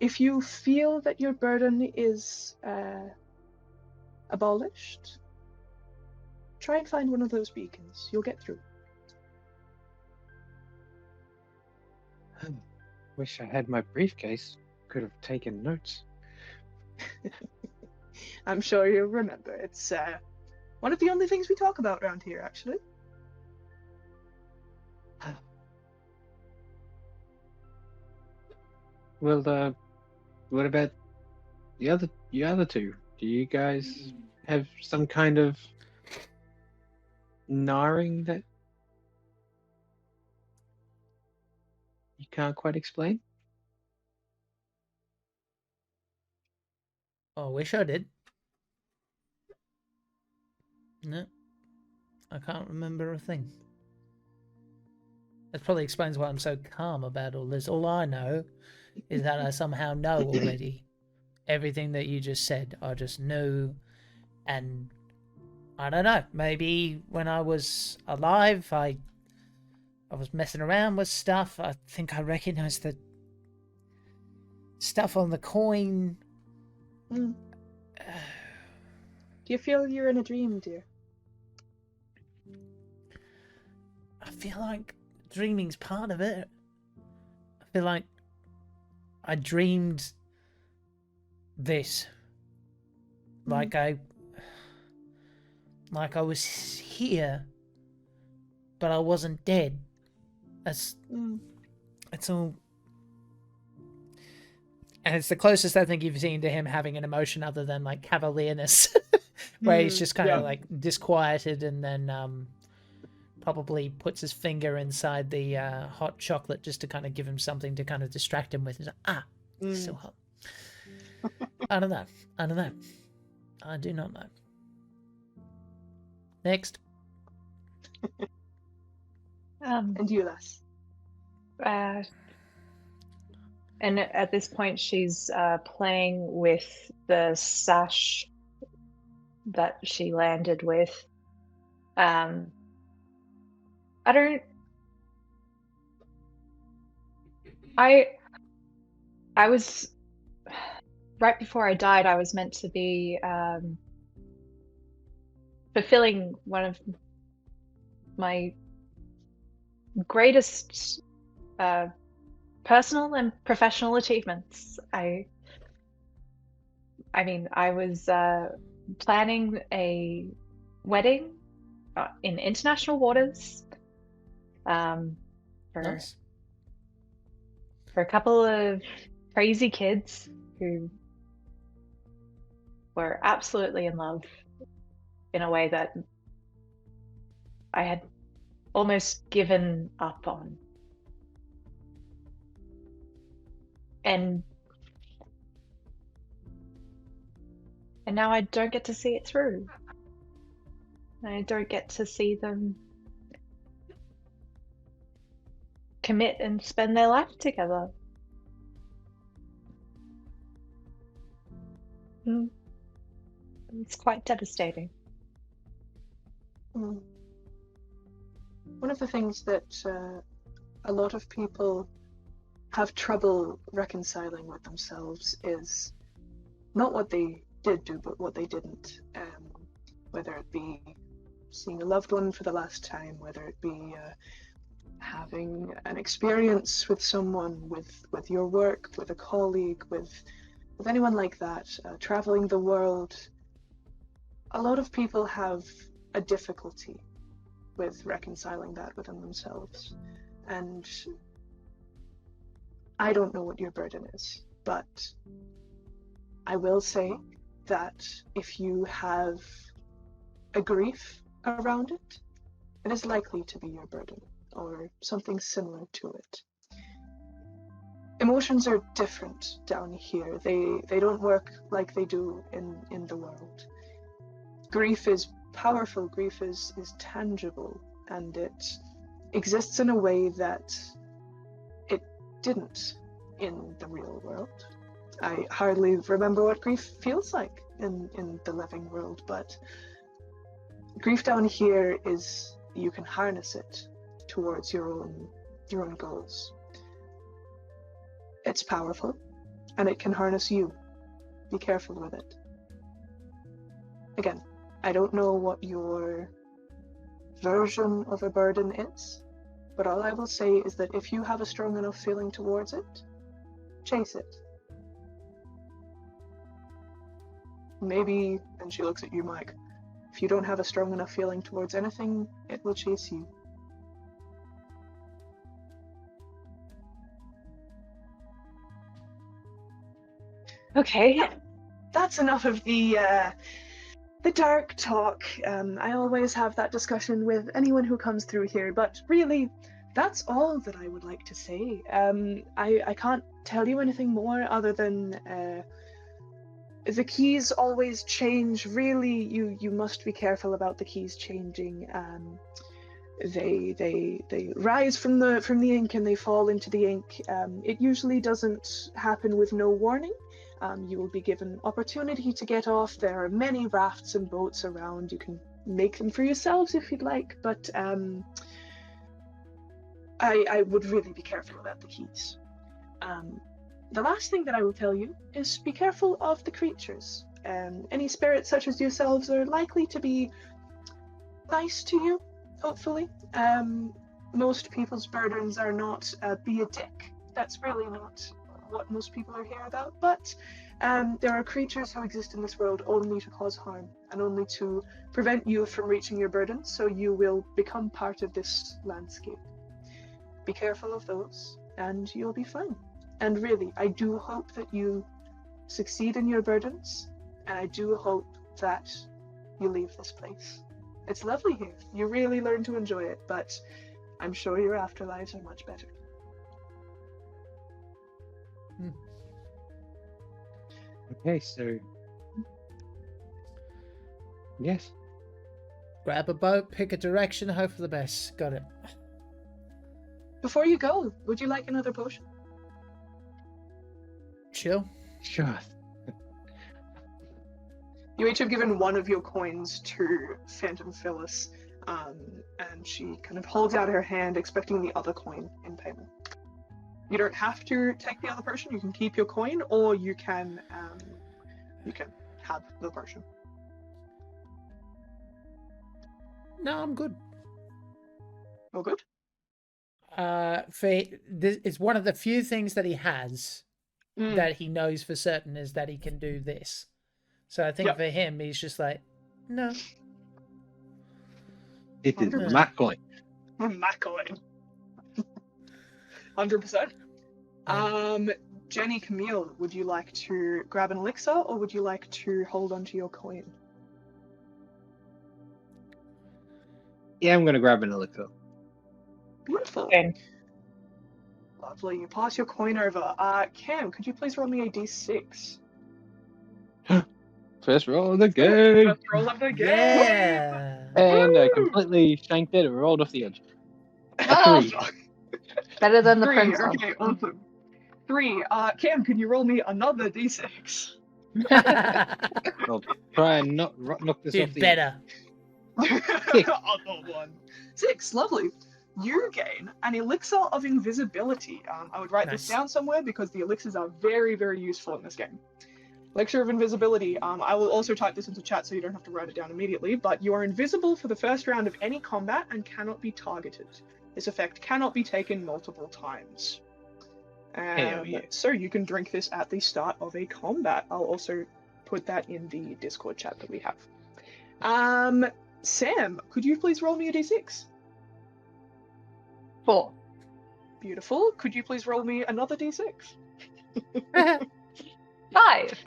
if you feel that your burden is abolished, try and find one of those beacons. You'll get through. Wish I had my briefcase. Could have taken notes. I'm sure you'll remember. It's one of the only things we talk about around here, actually. Well, what about the other two? Do you guys have some kind of gnawing that you can't quite explain? Oh, I wish I did. No, I can't remember a thing. That probably explains why I'm so calm about all this. All I know is that I somehow know already everything that you just said. I just know, and I don't know. Maybe when I was alive, I was messing around with stuff. I think I recognized the stuff on the coin. Mm. Do you feel you're in a dream, dear? I feel like dreaming's part of it. I feel like I dreamed this. Like I was here, but I wasn't dead. That's it's all, and it's the closest I think you've seen to him having an emotion other than like cavalierness, where he's just kind of like disquieted, and then probably puts his finger inside the hot chocolate just to kind of give him something to kind of distract him with. He's like, it's so hot. I don't know. I do not know. Next. And you, Les. And at this point, she's playing with the sash that she landed with. I was, right before I died, I was meant to be fulfilling one of my greatest personal and professional achievements. I mean, I was planning a wedding in international waters Nice. for a couple of crazy kids who were absolutely in love in a way that I had almost given up on. And now I don't get to see it through. I don't get to see them commit and spend their life together. It's quite devastating. One of the things that a lot of people have trouble reconciling with themselves is not what they did do, but what they didn't. Whether it be seeing a loved one for the last time, whether it be having an experience with someone, with your work, with a colleague, with anyone like that, traveling the world. A lot of people have a difficulty with reconciling that within themselves. And I don't know what your burden is, but I will say that if you have a grief around it, it is likely to be your burden or something similar to it. Emotions are different down here. They don't work like they do in the world. Grief is powerful, grief is tangible, and it exists in a way that it didn't in the real world. I hardly remember what grief feels like in the living world, but grief down here is, you can harness it towards your own goals. It's powerful, and it can harness you. Be careful with it. Again, I don't know what your version of a burden is, but all I will say is that if you have a strong enough feeling towards it, chase it. Maybe, and she looks at you, Mike, if you don't have a strong enough feeling towards anything, it will chase you. Okay. That's enough of the dark talk. I always have that discussion with anyone who comes through here, but really, that's all that I would like to say. I can't tell you anything more other than the keys always change. Really, you must be careful about the keys changing. They rise from the ink and they fall into the ink. It usually doesn't happen with no warning. You will be given opportunity to get off. There are many rafts and boats around. You can make them for yourselves if you'd like, but I would really be careful about the keys. The last thing that I will tell you is be careful of the creatures. Any spirits such as yourselves are likely to be nice to you, hopefully. Most people's burdens are not be a dick. That's really not what most people are here about, but there are creatures who exist in this world only to cause harm and only to prevent you from reaching your burden, so you will become part of this landscape. Be careful of those, and you'll be fine. And really, I do hope that you succeed in your burdens, and I do hope that you leave this place. It's lovely here. You really learn to enjoy it, but I'm sure your afterlives are much better. Okay, so yes. Grab a boat, pick a direction, hope for the best. Got it. Before you go, would you like another potion? Chill. Sure. You each have given one of your coins to Phantom Phyllis, and she kind of holds out her hand, expecting the other coin in payment. You don't have to take the other potion. You can keep your coin, or you can have the potion. No, I'm good. All good? This is one of the few things that he has Mm. that he knows for certain is that he can do this. So I think Yep. for him, he's just like, no. It is 100%. my coin. My coin. 100%. Jenny, Camille, would you like to grab an elixir, or would you like to hold onto your coin? Yeah, I'm gonna grab an elixir. Beautiful. Okay. Lovely. You pass your coin over. Cam, could you please roll me a d6? First roll of the game. First roll of the game. Yeah. And I Woo! completely shanked it and rolled off the edge. Oh, Three. better than the 3. princess. Okay, awesome. 3. Cam, can you roll me another d6? I'll try and not knock this off Dude, the better. Other one. 6. Lovely. You gain an elixir of invisibility. I would write this Nice. down somewhere because the elixirs are very, very useful in this game. Elixir of invisibility. I will also type this into chat so you don't have to write it down immediately, but you are invisible for the first round of any combat and cannot be targeted. This effect cannot be taken multiple times. Hell yeah. So you can drink this at the start of a combat. I'll also put that in the Discord chat that we have. Sam, could you please roll me a d6? 4. Beautiful. Could you please roll me another d6? 5.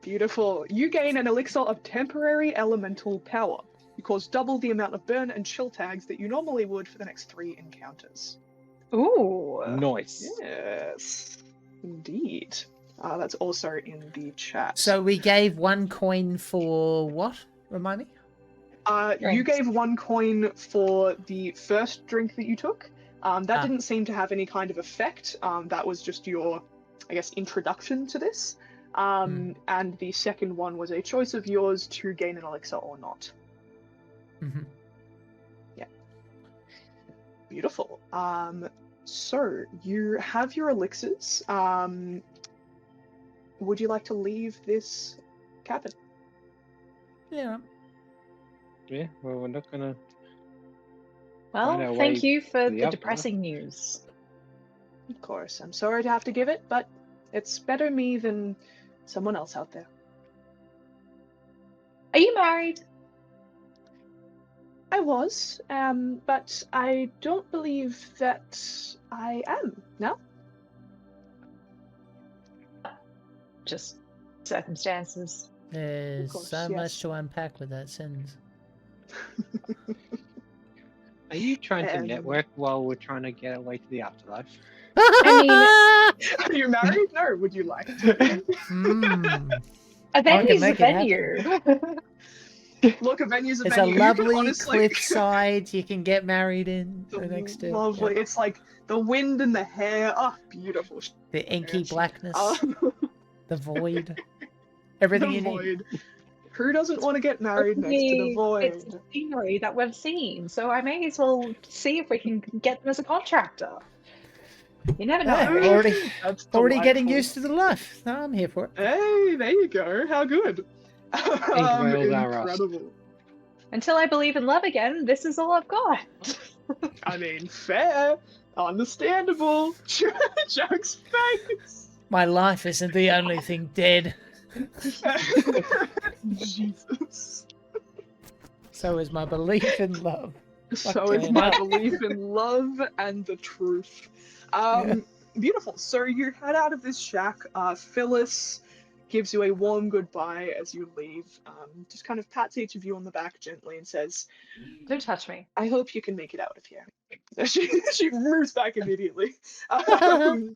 Beautiful. You gain an elixir of temporary elemental power. You cause double the amount of burn and chill tags that you normally would for the next 3 encounters. Ooh. Nice. Yes, indeed. That's also in the chat. So we gave one coin for what? Remind me? You Drinks. gave 1 coin for the first drink that you took. That didn't seem to have any kind of effect. That was just your, I guess, introduction to this. And the second one was a choice of yours to gain an elixir or not. Mm-hmm. Yeah. Beautiful. So you have your elixirs. would you like to leave this cabin? Yeah. Yeah, well, we're not gonna. Well, our thank way you for to the the afterlife. depressing news. Of course, I'm sorry to have to give it, but it's better me than someone else out there. Are you married? I was, but I don't believe that I am. No? Just circumstances. There's course, so much yes. to unpack with that sentence. Are you trying to Um, network while we're trying to get away to the afterlife? Are you married? No. Would you like to be? Hmm. A venue's a make it happen. venue. Look, a venue's a It's venue. a You can lovely honestly... cliffside you can get married in The next to. lovely. Yeah. It's like the wind and the hair. Oh, beautiful. The inky Yes. blackness, the void, The everything you need. void. Who doesn't want to get married next to the It's void? the scenery that we've seen, so I may as well see if we can get them as a contractor. You never know. Yeah, already That's getting delightful. used to the life. No, I'm here for it. Hey, there you go. How good. whales are us. Incredible. Until I believe in love again, this is all I've got. I mean, fair, understandable. Jack's face. My life isn't the only thing dead. Jesus. So is my belief in love. So is Fucking my hell. belief in love and the truth. Beautiful. So you head out of this shack. Phyllis gives you a warm goodbye as you leave. Just kind of pats each of you on the back gently and says, Don't touch me. I hope you can make it out of here. She moves back immediately.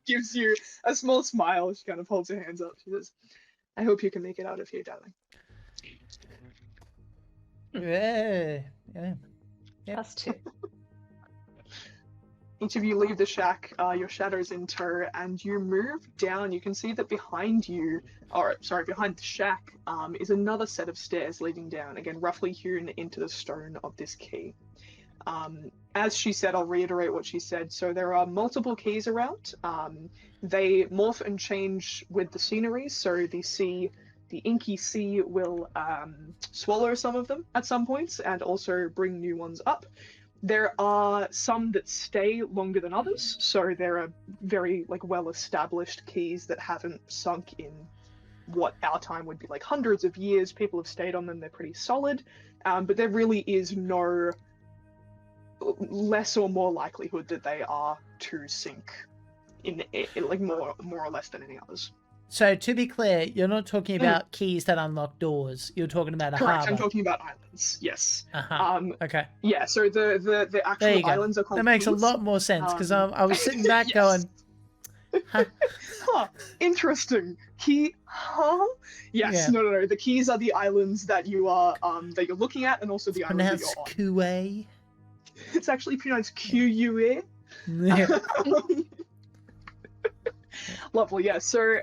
Gives you a small smile. She kind of holds her hands up. She says, I hope you can make it out of here, darling. Yeah. Yeah. Yep. Us too. Each of you leave the shack, your shadows in tow, and you move down. You can see that behind you, behind the shack, is another set of stairs leading down, again, roughly hewn into the stone of this key. As she said, I'll reiterate what she said. So there are multiple keys around. They morph and change with the scenery. So the inky sea will swallow some of them at some points and also bring new ones up. There are some that stay longer than others, so there are very well-established keys that haven't sunk in what our time would be like hundreds of years. People have stayed on them; they're pretty solid, but there really is no less or more likelihood that they are to sink in like more or less than any others. So to be clear, you're not talking about keys that unlock doors. You're talking about a Correct. harbor. I'm talking about islands. Yes. Uh-huh. Okay. Yeah. So the There you actual go. islands are called. That makes a keys. lot more sense because I was sitting back Yes. going, huh? Huh, interesting. Huh? Yes, Yeah. no. The keys are the islands that you're looking at, and also the islands that Pronounced you're on. Kue. It's actually pronounced Q-U-A. Yeah. Lovely, yeah. So,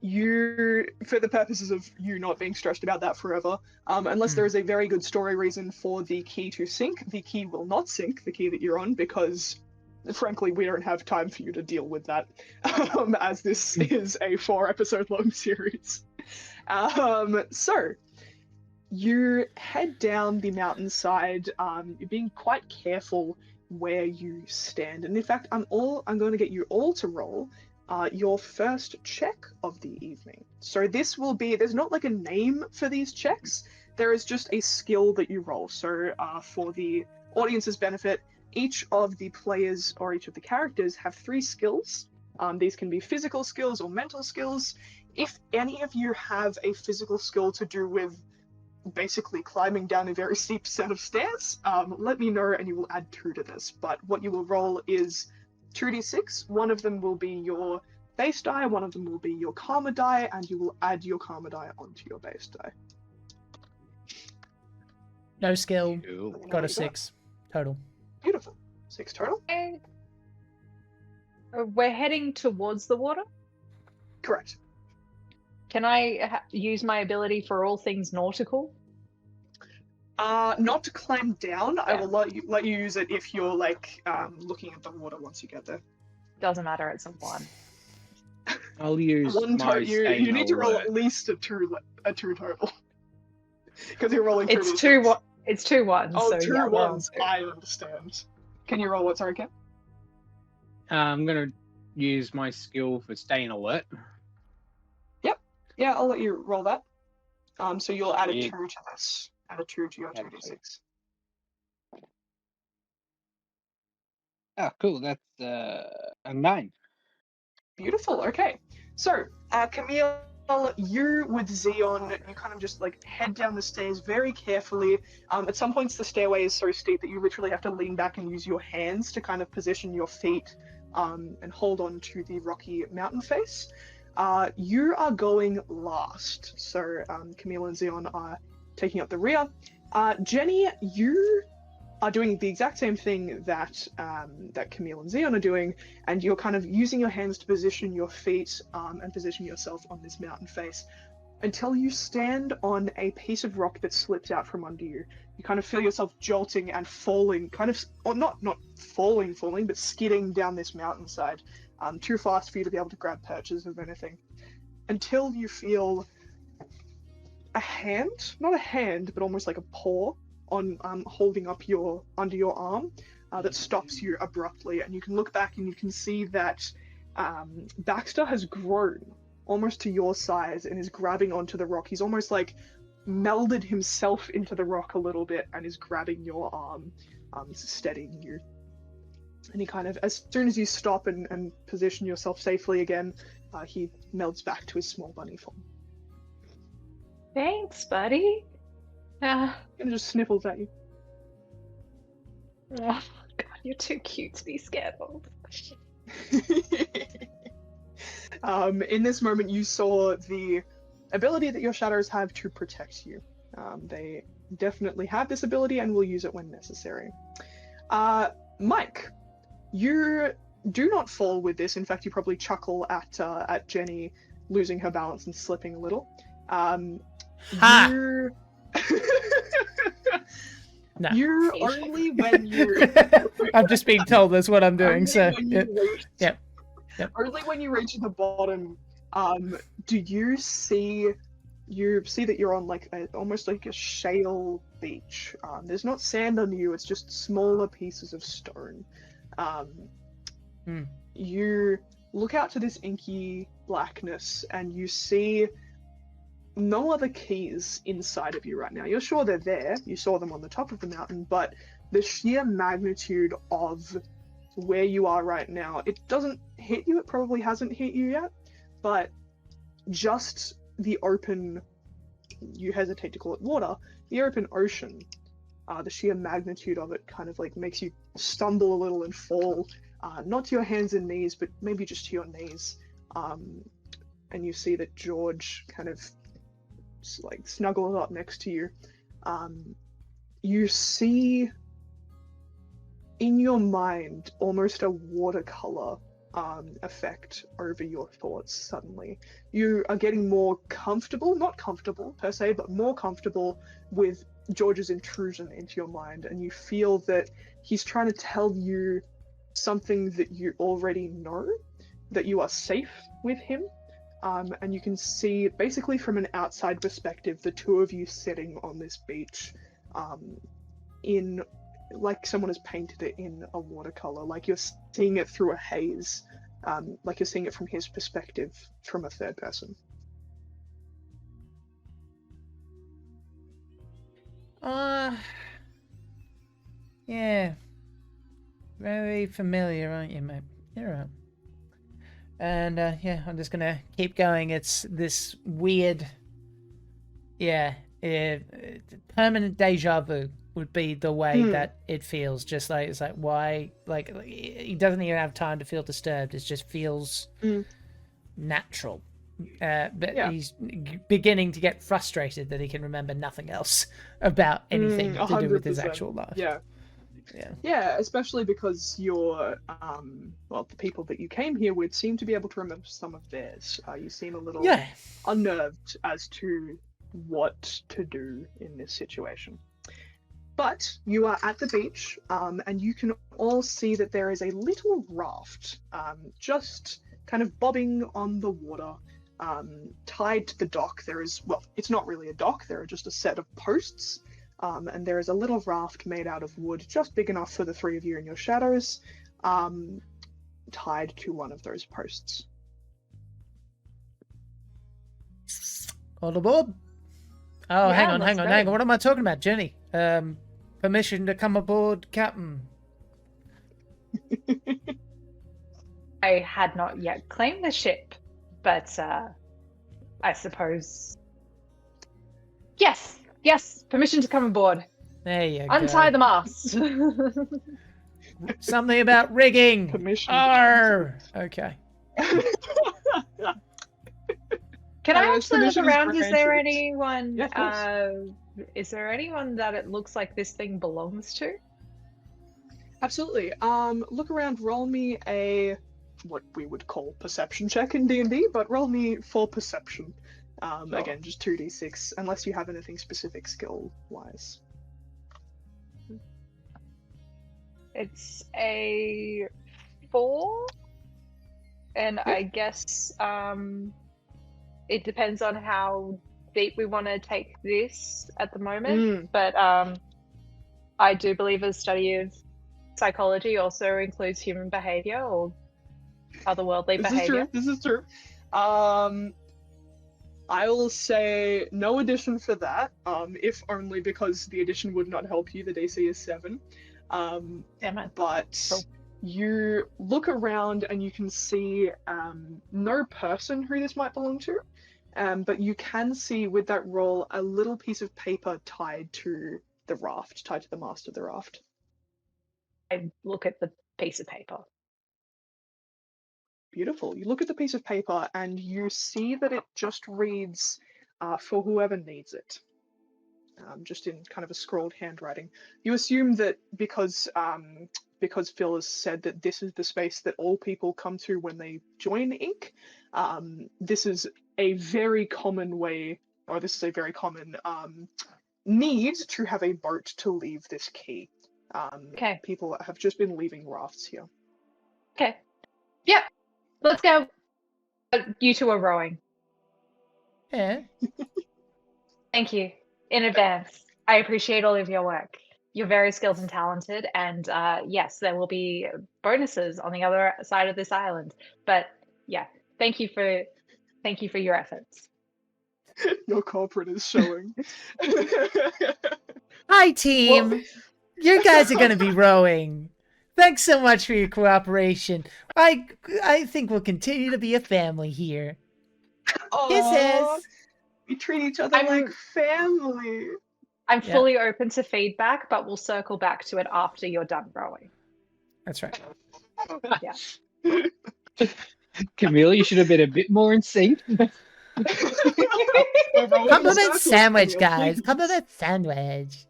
you, for the purposes of you not being stressed about that forever, unless there is a very good story reason for the key to sink, the key will not sink, the key that you're on, because frankly, we don't have time for you to deal with that, as this is a 4-episode long series. So, you head down the mountainside. You're being quite careful where you stand, and in fact, I'm going to get you all to roll your first check of the evening. So this will be, there's not like a name for these checks. There is just a skill that you roll. So for the audience's benefit, each of the players or each of the characters have 3 skills. These can be physical skills or mental skills. If any of you have a physical skill to do with basically climbing down a very steep set of stairs, let me know and you will add 2 to this. But what you will roll is 2d6. One of them will be your base die, one of them will be your karma die, and you will add your karma die onto your base die. No skill. Cool. Got There a you 6 total. Beautiful. 6 total. We're heading towards the water. Correct. Can I use my ability for all things nautical? Not to climb down. Yeah. I will let you use it if you're like looking at the water once you get there. Doesn't matter, it's a 1. I'll use One my you need to roll alert. at least a two total. Because you're rolling It's 2d6. it's 2 ones. Oh, so two yeah, we're on ones. 2. I understand. Can you roll what? Sorry, Ken? I'm gonna use my skill for staying alert. Yeah, I'll let you roll that. So you'll add a Yeah. 2 to this. Add a 2 to your Add a 2d6. Oh, cool. That's a 9. Beautiful. Okay. So, Camille, you with Xeon, you kind of just like head down the stairs very carefully. At some points, the stairway is so steep that you literally have to lean back and use your hands to kind of position your feet and hold on to the rocky mountain face. You are going last. So, Camille and Xeon are taking up the rear. Jenny, you are doing the exact same thing that that Camille and Xeon are doing, and you're kind of using your hands to position your feet and position yourself on this mountain face until you stand on a piece of rock that slips out from under you. You kind of feel yourself jolting and falling, kind of, or not falling, but skidding down this mountainside, too fast for you to be able to grab perches of anything, until you feel a hand, not a hand, but almost like a paw on holding up under your arm that stops you abruptly, and you can look back and you can see that Baxter has grown almost to your size and is grabbing onto the rock. He's almost like melded himself into the rock a little bit and is grabbing your arm, steadying you. And he kind of, as soon as you stop and position yourself safely again, he melds back to his small bunny form. Thanks, buddy. And just sniffles at you. Oh God, you're too cute to be scared of. In this moment, you saw the ability that your shadows have to protect you. They definitely have this ability and will use it when necessary. Mike, you do not fall with this. In fact, you probably chuckle at Jenny losing her balance and slipping a little. You're No. You're only when you. I'm just being told that's what I'm doing. Only So when you reach, Yep. Only when you reach the bottom, do you see that you're on like almost like a shale beach. There's not sand under you; it's just smaller pieces of stone. You look out to this inky blackness, and you see no other keys inside of you right now. You're sure they're there. You saw them on the top of the mountain, but the sheer magnitude of where you are right now, it doesn't hit you. It probably hasn't hit you yet, but just the open, you hesitate to call it water, the open ocean, the sheer magnitude of it kind of like makes you stumble a little and fall, not to your hands and knees, but maybe just to your knees. And you see that George kind of like snuggles up next to you. You see in your mind almost a watercolor effect over your thoughts suddenly. You are getting more comfortable, not comfortable per se, but more comfortable with George's intrusion into your mind, and you feel that he's trying to tell you something that you already know, that you are safe with him. And you can see, basically from an outside perspective, the two of you sitting on this beach in, like someone has painted it in a watercolor, like you're seeing it through a haze, like you're seeing it from his perspective, from a third person. Yeah. Very familiar, aren't you, mate? You're right. And yeah, I'm just gonna keep going. It's this weird, permanent deja vu would be the way that it feels. Just like it's like, why? Like he doesn't even have time to feel disturbed. It just feels natural. But he's beginning to get frustrated that he can remember nothing else about anything to do with his 100%. actual life. Yeah, especially because you're, well, the people that you came here with seem to be able to remember some of theirs. You seem a little unnerved as to what to do in this situation. But you are at the beach, and you can all see that there is a little raft just kind of bobbing on the water. Tied to the dock, there is, well, it's not really a dock, there are just a set of posts, and there is a little raft made out of wood, just big enough for the three of you in your shadows, tied to one of those posts. All aboard. Oh, Yeah, hang on. let's go. What am I talking about, Jenny? Permission to come aboard, Captain. I had not yet claimed the ship, but I suppose. Yes, permission to come aboard. There you go. Untie the mast. Something about rigging. Permission. Arr. Okay. Can I Yes, actually look permission is around? Is there granted. anyone? Yeah, of course. Is there anyone that it looks like this thing belongs to? Absolutely. Look around, roll me a what we would call perception check in D&D, but roll me for perception. Again, just 2d6, unless you have anything specific skill-wise. It's a 4, and I guess it depends on how deep we want to take this at the moment. But I do believe a study of psychology also includes human behavior or otherworldly behavior. This is true. I will say no addition for that, if only because the addition would not help you. The DC is 7. Damn it. But Cool. you look around and you can see no person who this might belong to, but you can see with that roll a little piece of paper tied to the raft, tied to the mast of the raft. I look at the piece of paper. Beautiful. You look at the piece of paper and you see that it just reads, for whoever needs it. Just in kind of a scrawled handwriting. You assume that because Phil has said that this is the space that all people come to when they join Inc., this is a very common way, or this is a very common need to have a boat to leave this key. Okay. People have just been leaving rafts here. Okay. Yep. Let's go. You two are rowing. Yeah. Thank you in advance. I appreciate all of your work. You're very skilled and talented, and yes, there will be bonuses on the other side of this island. But yeah, thank you for your efforts. Your corporate is showing. Hi, team. Well- You guys are going to be rowing. Thanks so much for your cooperation. I think we'll continue to be a family here. Aw, Kisses. we treat each other like family. I'm Yeah. fully open to feedback, but we'll circle back to it after you're done rowing. That's right. Yeah. Camille, you should have been a bit more in sync. Compliment sandwich, guys. Compliment sandwich.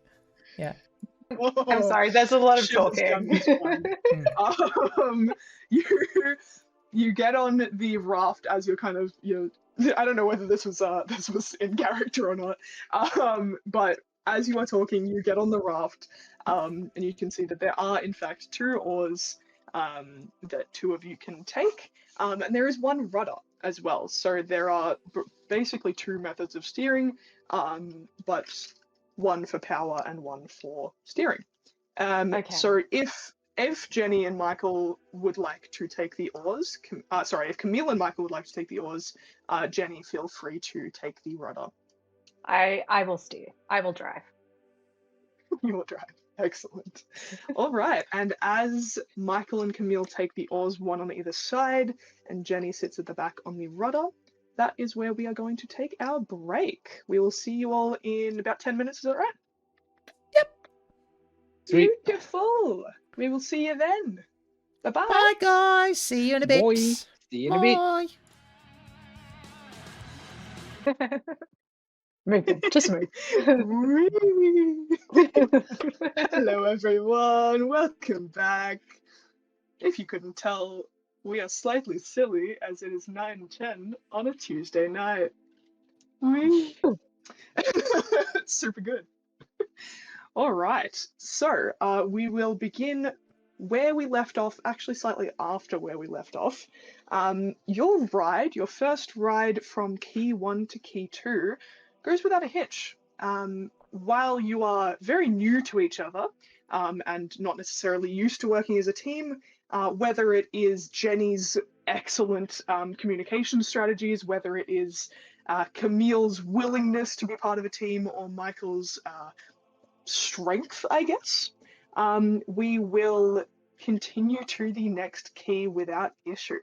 I'm sorry, there's a lot of Shit, this talking. You get on the raft as you're kind of I don't know whether this was in character or not, but as you are talking, you get on the raft, and you can see that there are in fact 2 oars that 2 of you can take, and there is 1 rudder as well. So there are basically 2 methods of steering, but 1 for power and 1 for steering. Okay. So if Jenny and Michael would like to take the oars, if Camille and Michael would like to take the oars, Jenny, feel free to take the rudder. I will steer. I will drive. You will drive. Excellent. All right. And as Michael and Camille take the oars, 1 on either side, and Jenny sits at the back on the rudder, that is where we are going to take our break. We will see you all in about 10 minutes. Is that right? Sweet. Beautiful. We will see you then. Bye-bye. Bye, guys. See you in a bit. Boy. See you in a bit. Bye. Move it. Just move. Hello everyone, welcome back. If you couldn't tell, we are slightly silly as it is 9:10 on a Tuesday night. Whee! Super good. All right, so we will begin where we left off, actually slightly after where we left off, your first ride from key 1 to key 2, goes without a hitch. While you are very new to each other and not necessarily used to working as a team, whether it is Jenny's excellent communication strategies, whether it is Camille's willingness to be part of a team, or Michael's strength, I guess, we will continue to the next key without issue.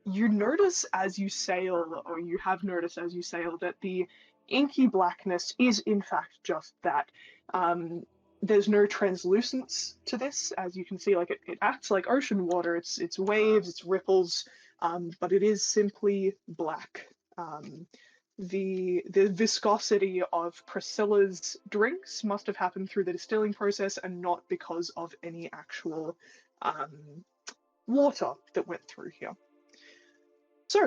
You notice as you sail, or you have noticed as you sail, that the inky blackness is in fact just that. There's no translucence to this, as you can see. Like it acts like ocean water. It's waves, it's ripples, but it is simply black. The viscosity of Priscilla's drinks must have happened through the distilling process and not because of any actual water that went through here. So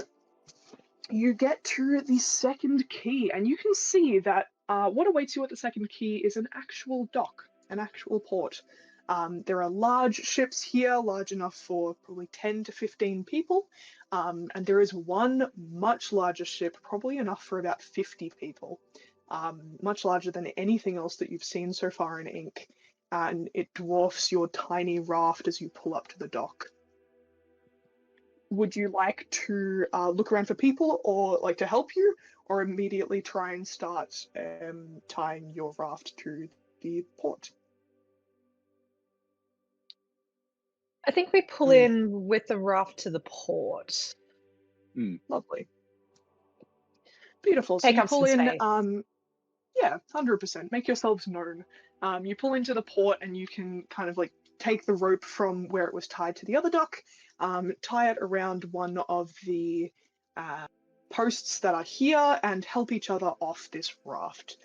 you get to the second key, and you can see that what awaits you at the second key is an actual dock, an actual port. There are large ships here, large enough for probably 10 to 15 people, and there is one much larger ship, probably enough for about 50 people, much larger than anything else that you've seen so far in Ink, and it dwarfs your tiny raft as you pull up to the dock. Would you like to look around for people, or like to help you, or immediately try and start tying your raft to the port? I think we pull in with the raft to the port. Lovely. Beautiful. So Take you up pull some in, space. yeah, 100%. Make yourselves known. You pull into the port, and you can kind of like take the rope from where it was tied to the other dock, tie it around one of the posts that are here, and help each other off this raft.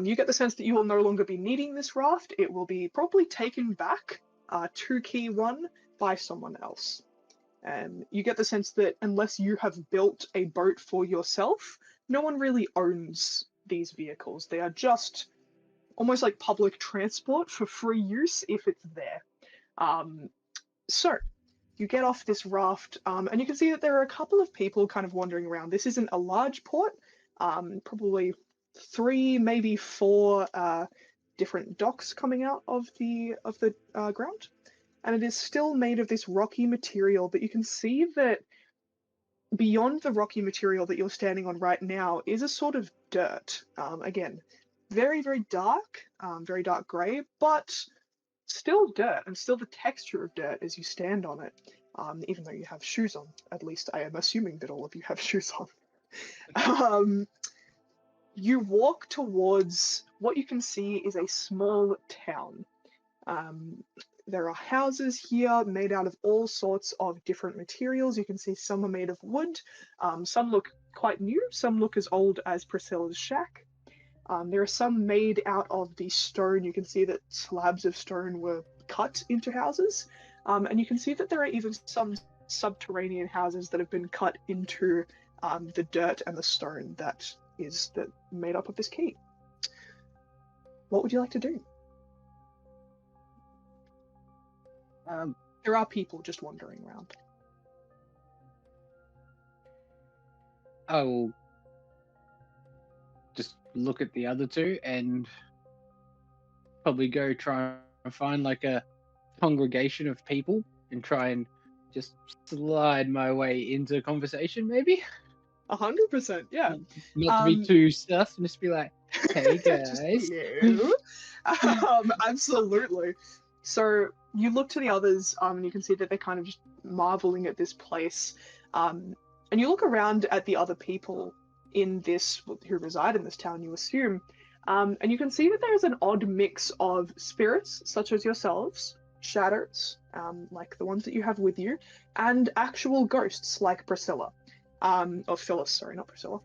You get the sense that you will no longer be needing this raft. It will be probably taken back to Key 1 by someone else. You get the sense that unless you have built a boat for yourself, no one really owns these vehicles. They are just almost like public transport for free use if it's there. So you get off this raft, and you can see that there are a couple of people kind of wandering around. This isn't a large port, probably 3, maybe 4 different docks coming out of the ground, and it is still made of this rocky material. But you can see that beyond the rocky material that you're standing on right now is a sort of dirt. Again, very, very dark grey, but still dirt, and still the texture of dirt as you stand on it, even though you have shoes on. At least I am assuming that all of you have shoes on. You walk towards what you can see is a small town. There are houses here made out of all sorts of different materials. You can see some are made of wood, some look quite new, some look as old as Priscilla's shack. There are some made out of the stone. You can see that slabs of stone were cut into houses, and you can see that there are even some subterranean houses that have been cut into the dirt and the stone that is made up of this key. What would you like to do? There are people just wandering around. I will just look at the other two and probably go try and find like a congregation of people and try and just slide my way into conversation, maybe. 100%, yeah. Not to be too stuffed, and just be like, "Hey guys." Absolutely. So you look to the others, and you can see that they're kind of just marveling at this place. And you look around at the other people in this, who reside in this town, you assume, and you can see that there's an odd mix of spirits, such as yourselves, shadows, like the ones that you have with you, and actual ghosts, like Priscilla. Or Phyllis, sorry, not Priscilla.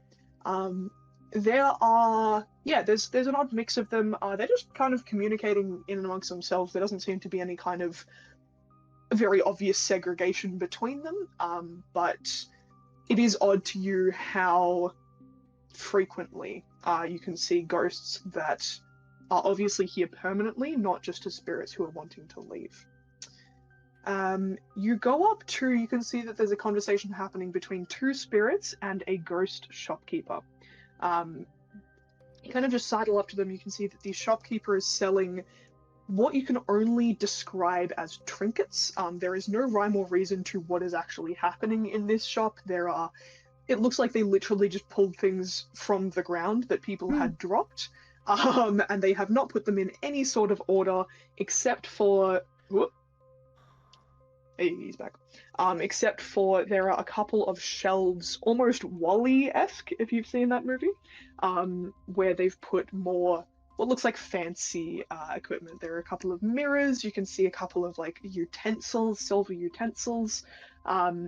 There are, there's an odd mix of them. They're just kind of communicating in and amongst themselves. There doesn't seem to be any kind of very obvious segregation between them, but it is odd to you how frequently you can see ghosts that are obviously here permanently, not just as spirits who are wanting to leave. You go up to, you can see that there's a conversation happening between two spirits and a ghost shopkeeper. You kind of just sidle up to them, you can see that the shopkeeper is selling what you can only describe as trinkets. There is no rhyme or reason to what is actually happening in this shop. It looks like they literally just pulled things from the ground that people had dropped, and they have not put them in any sort of order except for... Hey, he's back. Except for there are a couple of shelves, almost Wall-E-esque, if you've seen that movie, where they've put more what looks like fancy equipment. There are a couple of mirrors, you can see a couple of like utensils, silver utensils.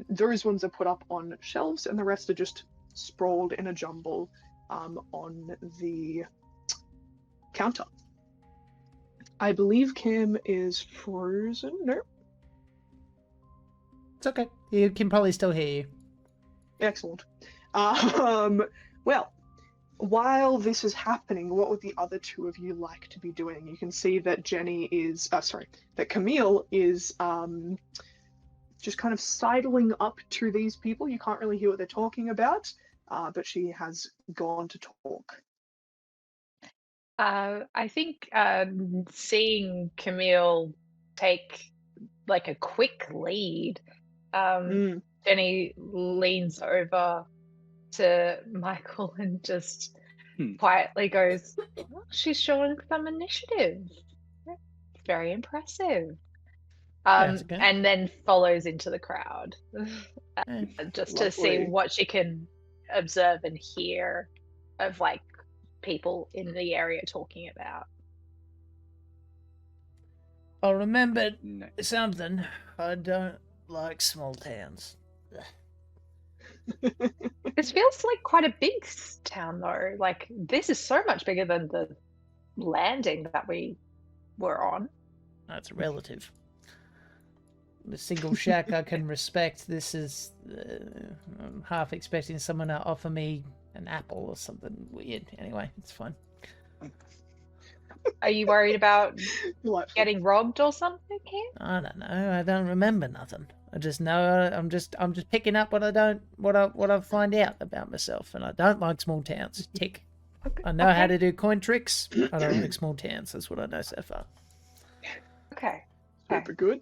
Those ones are put up on shelves, and the rest are just sprawled in a jumble on the counter. I believe Kim is frozen. No. It's okay. You can probably still hear you. Excellent. Well, while this is happening, what would the other two of you like to be doing? You can see that that Camille is just kind of sidling up to these people. You can't really hear what they're talking about, but she has gone to talk. I think seeing Camille take like a quick lead, Jenny leans over to Michael and just quietly goes, "Oh, she's showing some initiative. Very impressive." And then follows into the crowd just to see what she can observe and hear of like people in the area talking about. I remembered something. I don't like small towns. This feels like quite a big town though. Like this is so much bigger than the landing that we were on. That's relative. The single shack I can respect. This is I'm half expecting someone to offer me an apple or something weird. Anyway, it's fine. Are you worried about getting robbed or something here? I don't know. I don't remember nothing. I just know I'm just picking up what I find out about myself, and I don't like small towns. Tick. Okay. I know how to do coin tricks. I don't like small towns. That's what I know so far. Okay. Super good.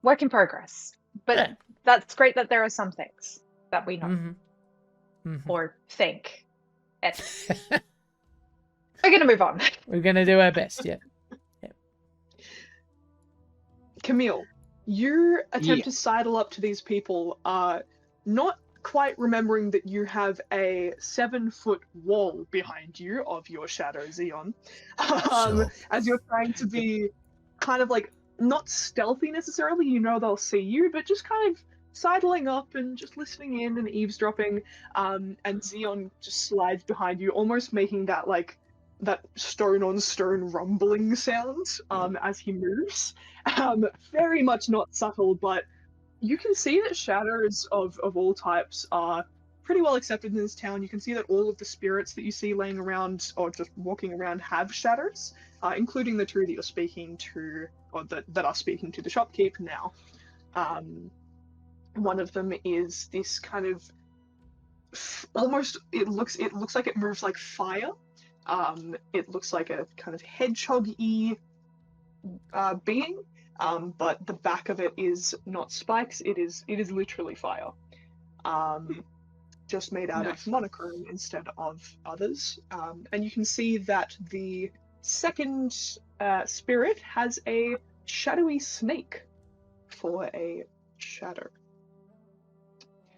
Work in progress. But that's great that there are some things that we know or think. And we're going to move on. We're going to do our best, yeah. Camille, your attempt to sidle up to these people, not quite remembering that you have a 7-foot wall behind you of your shadow, Xeon, as you're trying to be kind of like, not stealthy necessarily, you know they'll see you, but just kind of sidling up and just listening in and eavesdropping, and Xeon just slides behind you, almost making that like that stone on stone rumbling sound as he moves. Very much not subtle, but you can see that shadows of all types are pretty well accepted in this town. You can see that all of the spirits that you see laying around or just walking around have shadows, including the two that you're speaking to, or that are speaking to the shopkeep now. One of them is this kind of almost, it looks like it moves like fire. It looks like a kind of hedgehog-y being, but the back of it is not spikes. It is literally fire, just made out of monochrome instead of others. And you can see that the second spirit has a shadowy snake for a shadow.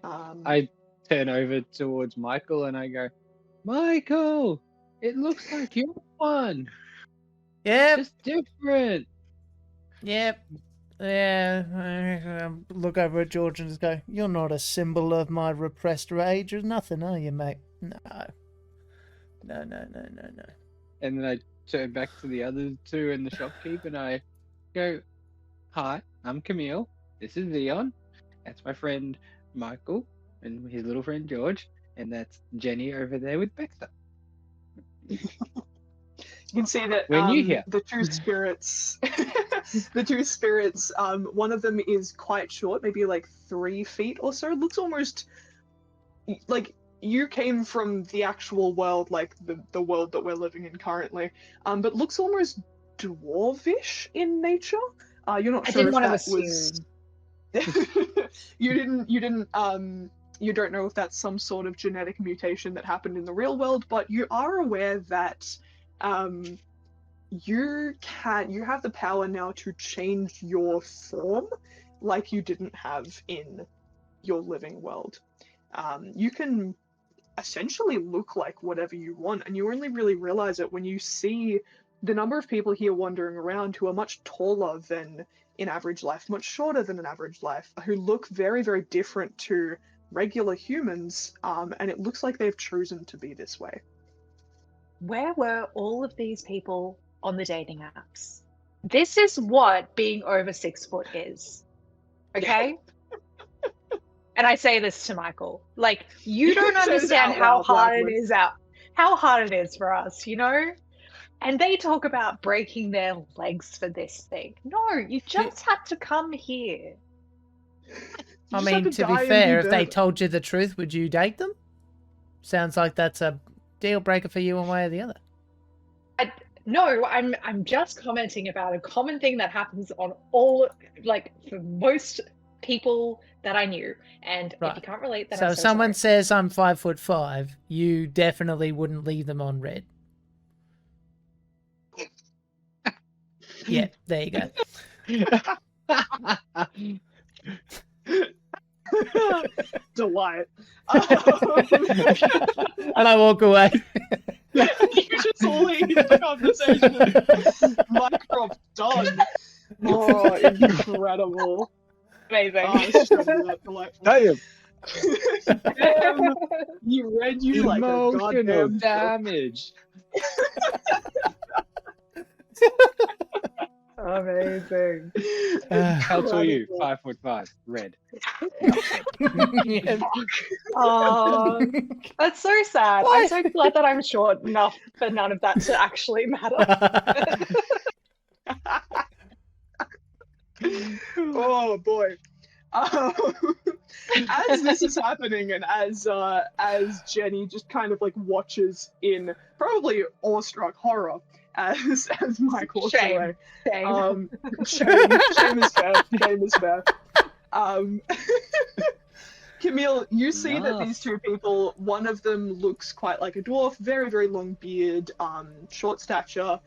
I turn over towards Michael and I go, "Michael, it looks like you're one. Yep. Just different." Yep. Yeah. I look over at George and just go, "You're not a symbol of my repressed rage or nothing, are you, mate? No. No. And then I turn back to the other two in the shopkeep and I go, "Hi, I'm Camille. This is Leon. That's my friend Michael and his little friend George. And that's Jenny over there with Baxter." You can see that We're new here. the two spirits, one of them is quite short, maybe like 3 feet or so. Looks almost like you came from the actual world, like the world that we're living in currently, but looks almost dwarvish in nature. You're not I sure didn't if want to that assume. was. You don't know if that's some sort of genetic mutation that happened in the real world, but you are aware that you have the power now to change your form like you didn't have in your living world. You can essentially look like whatever you want, and you only really realize it when you see the number of people here wandering around who are much taller than in average life, much shorter than an average life, who look very, very different to regular humans, and it looks like they've chosen to be this way. Where were all of these people on the dating apps? This is what being over 6 foot is. Okay? And I say this to Michael. Like, you don't Say this understand out how loud, hard Blackwood. how hard it is for us, you know? And they talk about breaking their legs for this thing. No, you just had to come here. I just have mean, to to be die and fair, be if they dead. told you the truth, would you date them? Sounds like that's a deal breaker for you one way or the other. No, I'm just commenting about a common thing that happens on all, like, for most people that I knew. And if Right. you can't relate, then So I'm if so someone sorry. says I'm 5'5", you definitely wouldn't leave them on red. Yeah, there you go. Delight. And I walk away. You just leave the conversation. Mic drop done. Oh, incredible. Amazing. Oh, straight up delightful. Damn. Damn, you read you like a Emotional goddamn book. damage. Amazing. How tall are you? Incredible. 5'5", red. Yeah. Oh, that's so sad. Why? I'm so glad that I'm short enough for none of that to actually matter. Oh boy. As this is happening, and as Jenny just kind of like watches in probably awestruck horror as Mike walks Shame. away. Shame. Shame is fair. Shame is fair. Camille, you see that these two people, one of them looks quite like a dwarf, very, very long beard, short stature,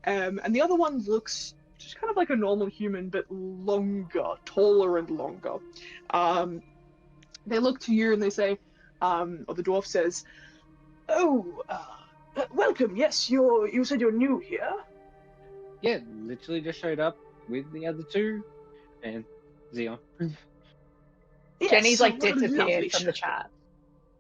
and the other one looks just kind of like a normal human, but longer, taller and longer. They look to you and they say, or the dwarf says, "Oh, welcome. Yes, you said you're new here." Yeah, literally just showed up with the other two and Xeon. Yes, Jenny's like what a lovely disappeared from the chat.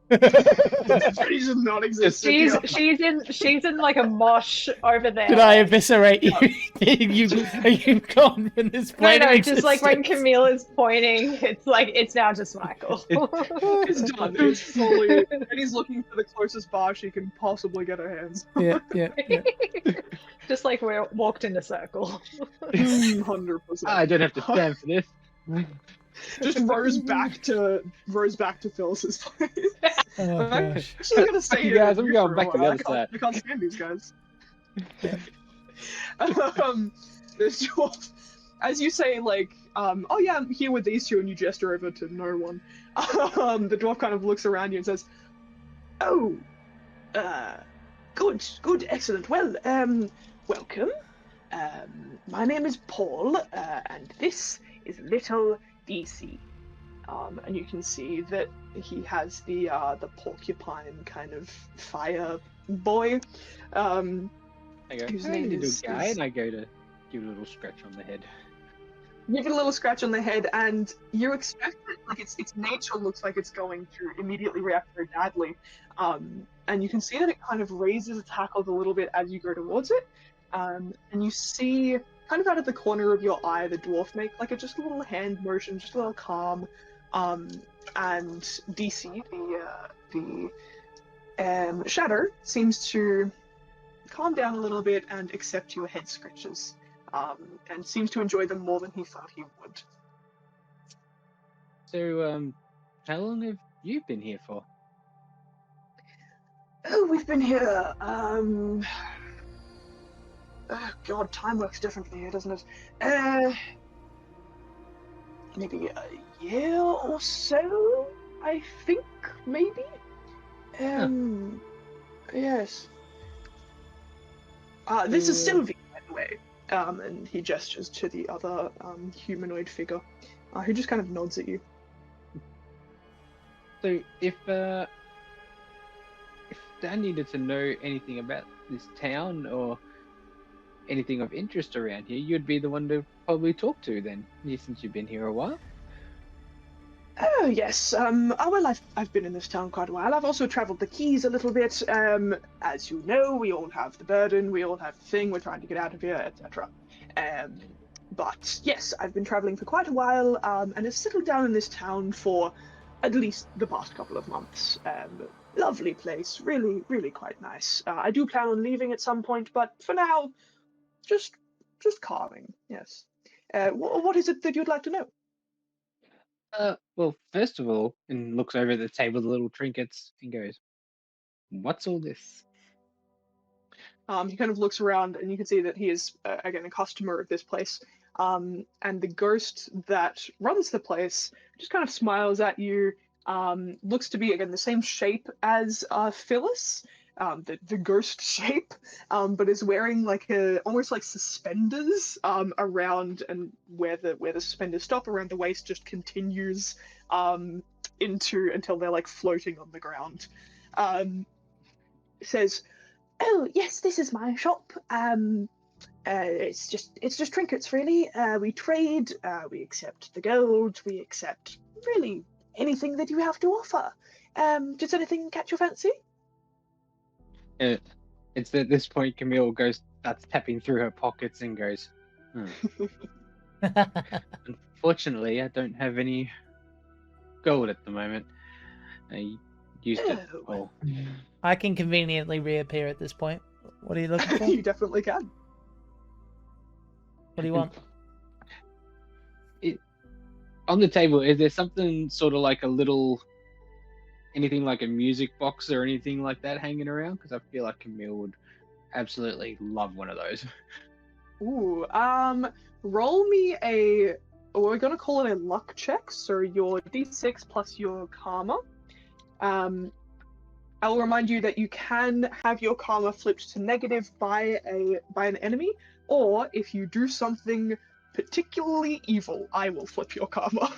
Jenny does not exist. She's in like a mosh over there. Did I eviscerate you? Are you gone from this plane of No, just like when existence? Camille is pointing, it's like it's now just Michael. It's done. It's fully. Jenny's looking for the closest bar she can possibly get her hands. Yeah. Just like we walked in a circle. 100%. I don't have to stand for this. Just rose back to Phyllis's place. Oh gosh. Actually, I'm gonna stay You here guys, with I'm you going for a back to the while. other side. I can't stand these guys. This dwarf, as you say, like, oh yeah, I'm here with these two, and you gesture over to no one. The dwarf kind of looks around you and says, "Oh, good, excellent. Well, welcome. My name is Paul, and this is little DC." And you can see that he has the porcupine kind of fire boy. I go, Whose "Hey, name little is- guy," and I go to give it a little scratch on the head. You get a little scratch on the head, and you expect that like its nature looks like it's going to immediately react very badly. And you can see that it kind of raises its hackles a little bit as you go towards it. And you see, kind of out of the corner of your eye, the dwarf make like just a little hand motion, just a little calm. And DC, the shadow, seems to calm down a little bit and accept your head scratches, and seems to enjoy them more than he thought he would. So, how long have you been here for? Oh, we've been here, oh god, time works differently here, doesn't it? Maybe a year or so, I think, maybe? Yes. This is Sylvie, by the way. And he gestures to the other humanoid figure, who just kind of nods at you. So, if Dan needed to know anything about this town or anything of interest around here, you'd be the one to probably talk to then, since you've been here a while. Oh yes, well, I've been in this town quite a while. I've also travelled the Keys a little bit. As you know, we all have the burden, we all have the thing, we're trying to get out of here, etc. But yes, I've been travelling for quite a while, and have settled down in this town for at least the past couple of months. Lovely place, really, really quite nice. I do plan on leaving at some point, but for now, just calming. Yes. What is it that you'd like to know? Well, first of all, and looks over at the table, the little trinkets, and goes, "What's all this?" He kind of looks around, and you can see that he is, again, a customer of this place. And the ghost that runs the place just kind of smiles at you, looks to be, again, the same shape as Phyllis, the ghost shape, but is wearing like almost like suspenders around, and where the suspenders stop around the waist just continues until they're like floating on the ground. Says, "Oh yes, this is my shop. It's just trinkets, really. We trade. We accept the gold. We accept really anything that you have to offer. Does anything catch your fancy?" It's at this point Camille starts tapping through her pockets and goes, "Unfortunately, I don't have any gold at the moment. I used it all." I can conveniently reappear at this point. What are you looking for? You definitely can. What do you want? On the table, is there something sort of like anything like a music box or anything like that hanging around? Because I feel like Camille would absolutely love one of those. Ooh, roll me we're gonna call it a luck check, so your d6 plus your karma. I will remind you that you can have your karma flipped to negative by an enemy, or if you do something particularly evil, I will flip your karma.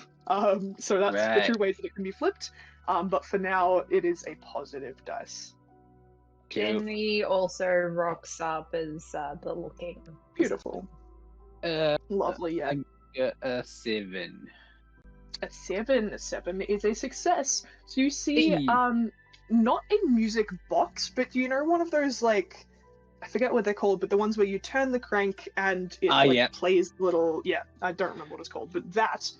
So that's the two ways that it can be flipped. But for now, it is a positive dice. Jenny also rocks up as the looking. Beautiful. Lovely, yeah. A 7. A 7. A 7 is a success. So you see, Hey. not a music box, but you know, one of those, like, I forget what they're called, but the ones where you turn the crank and it plays little, I don't remember what it's called, but that,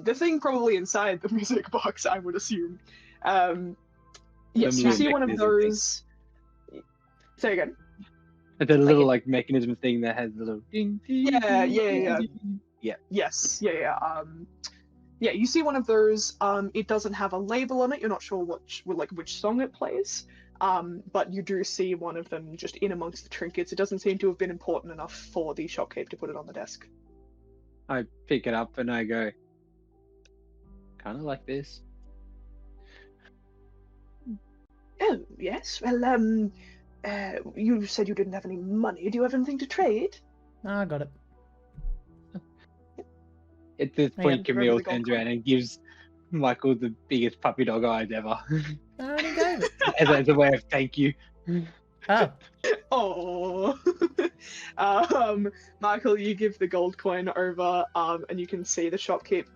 the thing probably inside the music box, I would assume. Yes, you see one of those. Say again. The little like mechanism thing that has the little ding, ding, Yeah. Yeah. Yes, yeah, you see one of those. It doesn't have a label on it. You're not sure which song it plays. But you do see one of them just in amongst the trinkets. It doesn't seem to have been important enough for the shopkeep to put it on the desk. I pick it up and I go, kind of like this. Oh, yes. Well, you said you didn't have any money. Do you have anything to trade? Oh, I got it. At this point, Camille turns around and gives Michael the biggest puppy dog eyes ever. I already gave it. as a way of thank you. Oh. Michael, you give the gold coin over, and you can see the shopkeep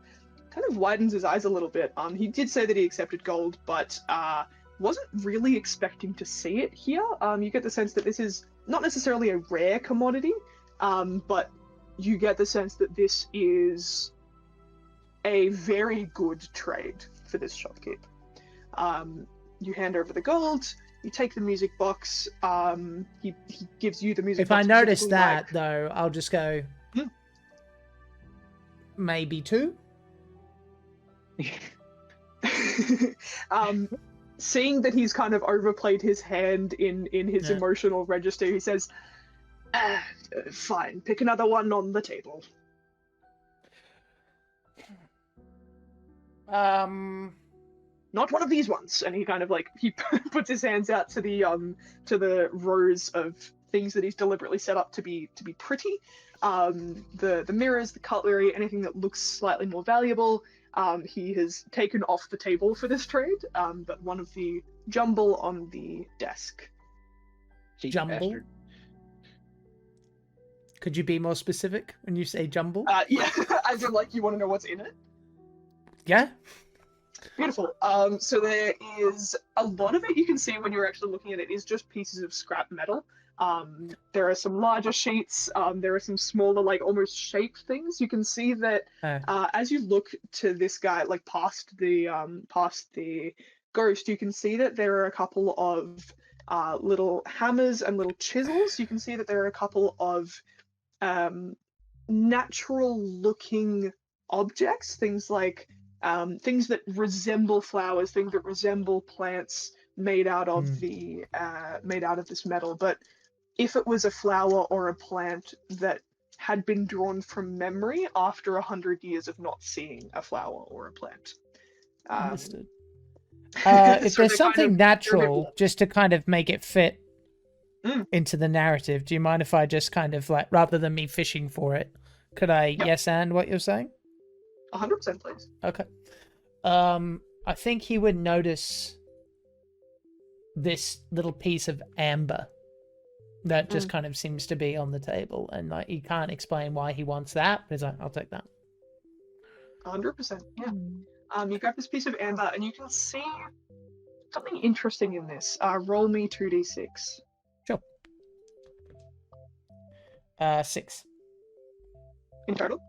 kind of widens his eyes a little bit. He did say that he accepted gold, but wasn't really expecting to see it here. You get the sense that this is not necessarily a rare commodity, but you get the sense that this is a very good trade for this shopkeep. You hand over the gold. you take the music box. He gives you the music If box. I notice specifically that, like- though, I'll just go, maybe 2? Seeing that he's kind of overplayed his hand in his Yeah. emotional register, he says, fine, pick another one on the table. Not one of these ones. And he kind of like he puts his hands out to the rows of things that he's deliberately set up to be pretty. The mirrors, the cutlery, anything that looks slightly more valuable. He has taken off the table for this trade, but one of the jumble on the desk. Cheeky Jumble? bastard. Could you be more specific when you say jumble? Yeah, as in like you want to know what's in it. Yeah? Beautiful. So there is a lot of it you can see when you're actually looking at it is just pieces of scrap metal. There are some larger sheets. There are some smaller, like almost shaped things. You can see that as you look to this guy, like past the ghost, you can see that there are a couple of little hammers and little chisels. You can see that there are a couple of natural-looking objects, things like things that resemble flowers, things that resemble plants made out of this metal. But if it was a flower or a plant that had been drawn from memory after 100 years of not seeing a flower or a plant. Understood. If So there's they're something kind of- natural, just to kind of make it fit into the narrative, do you mind if I just kind of like, rather than me fishing for it, could I yes and what you're saying? 100%, please. Okay. I think he would notice this little piece of amber that just kind of seems to be on the table, and like he can't explain why he wants that, but he's like, I'll take that. 100%, yeah. You grab this piece of amber and you can see something interesting in this. Roll me 2d6. Sure. 6 In total?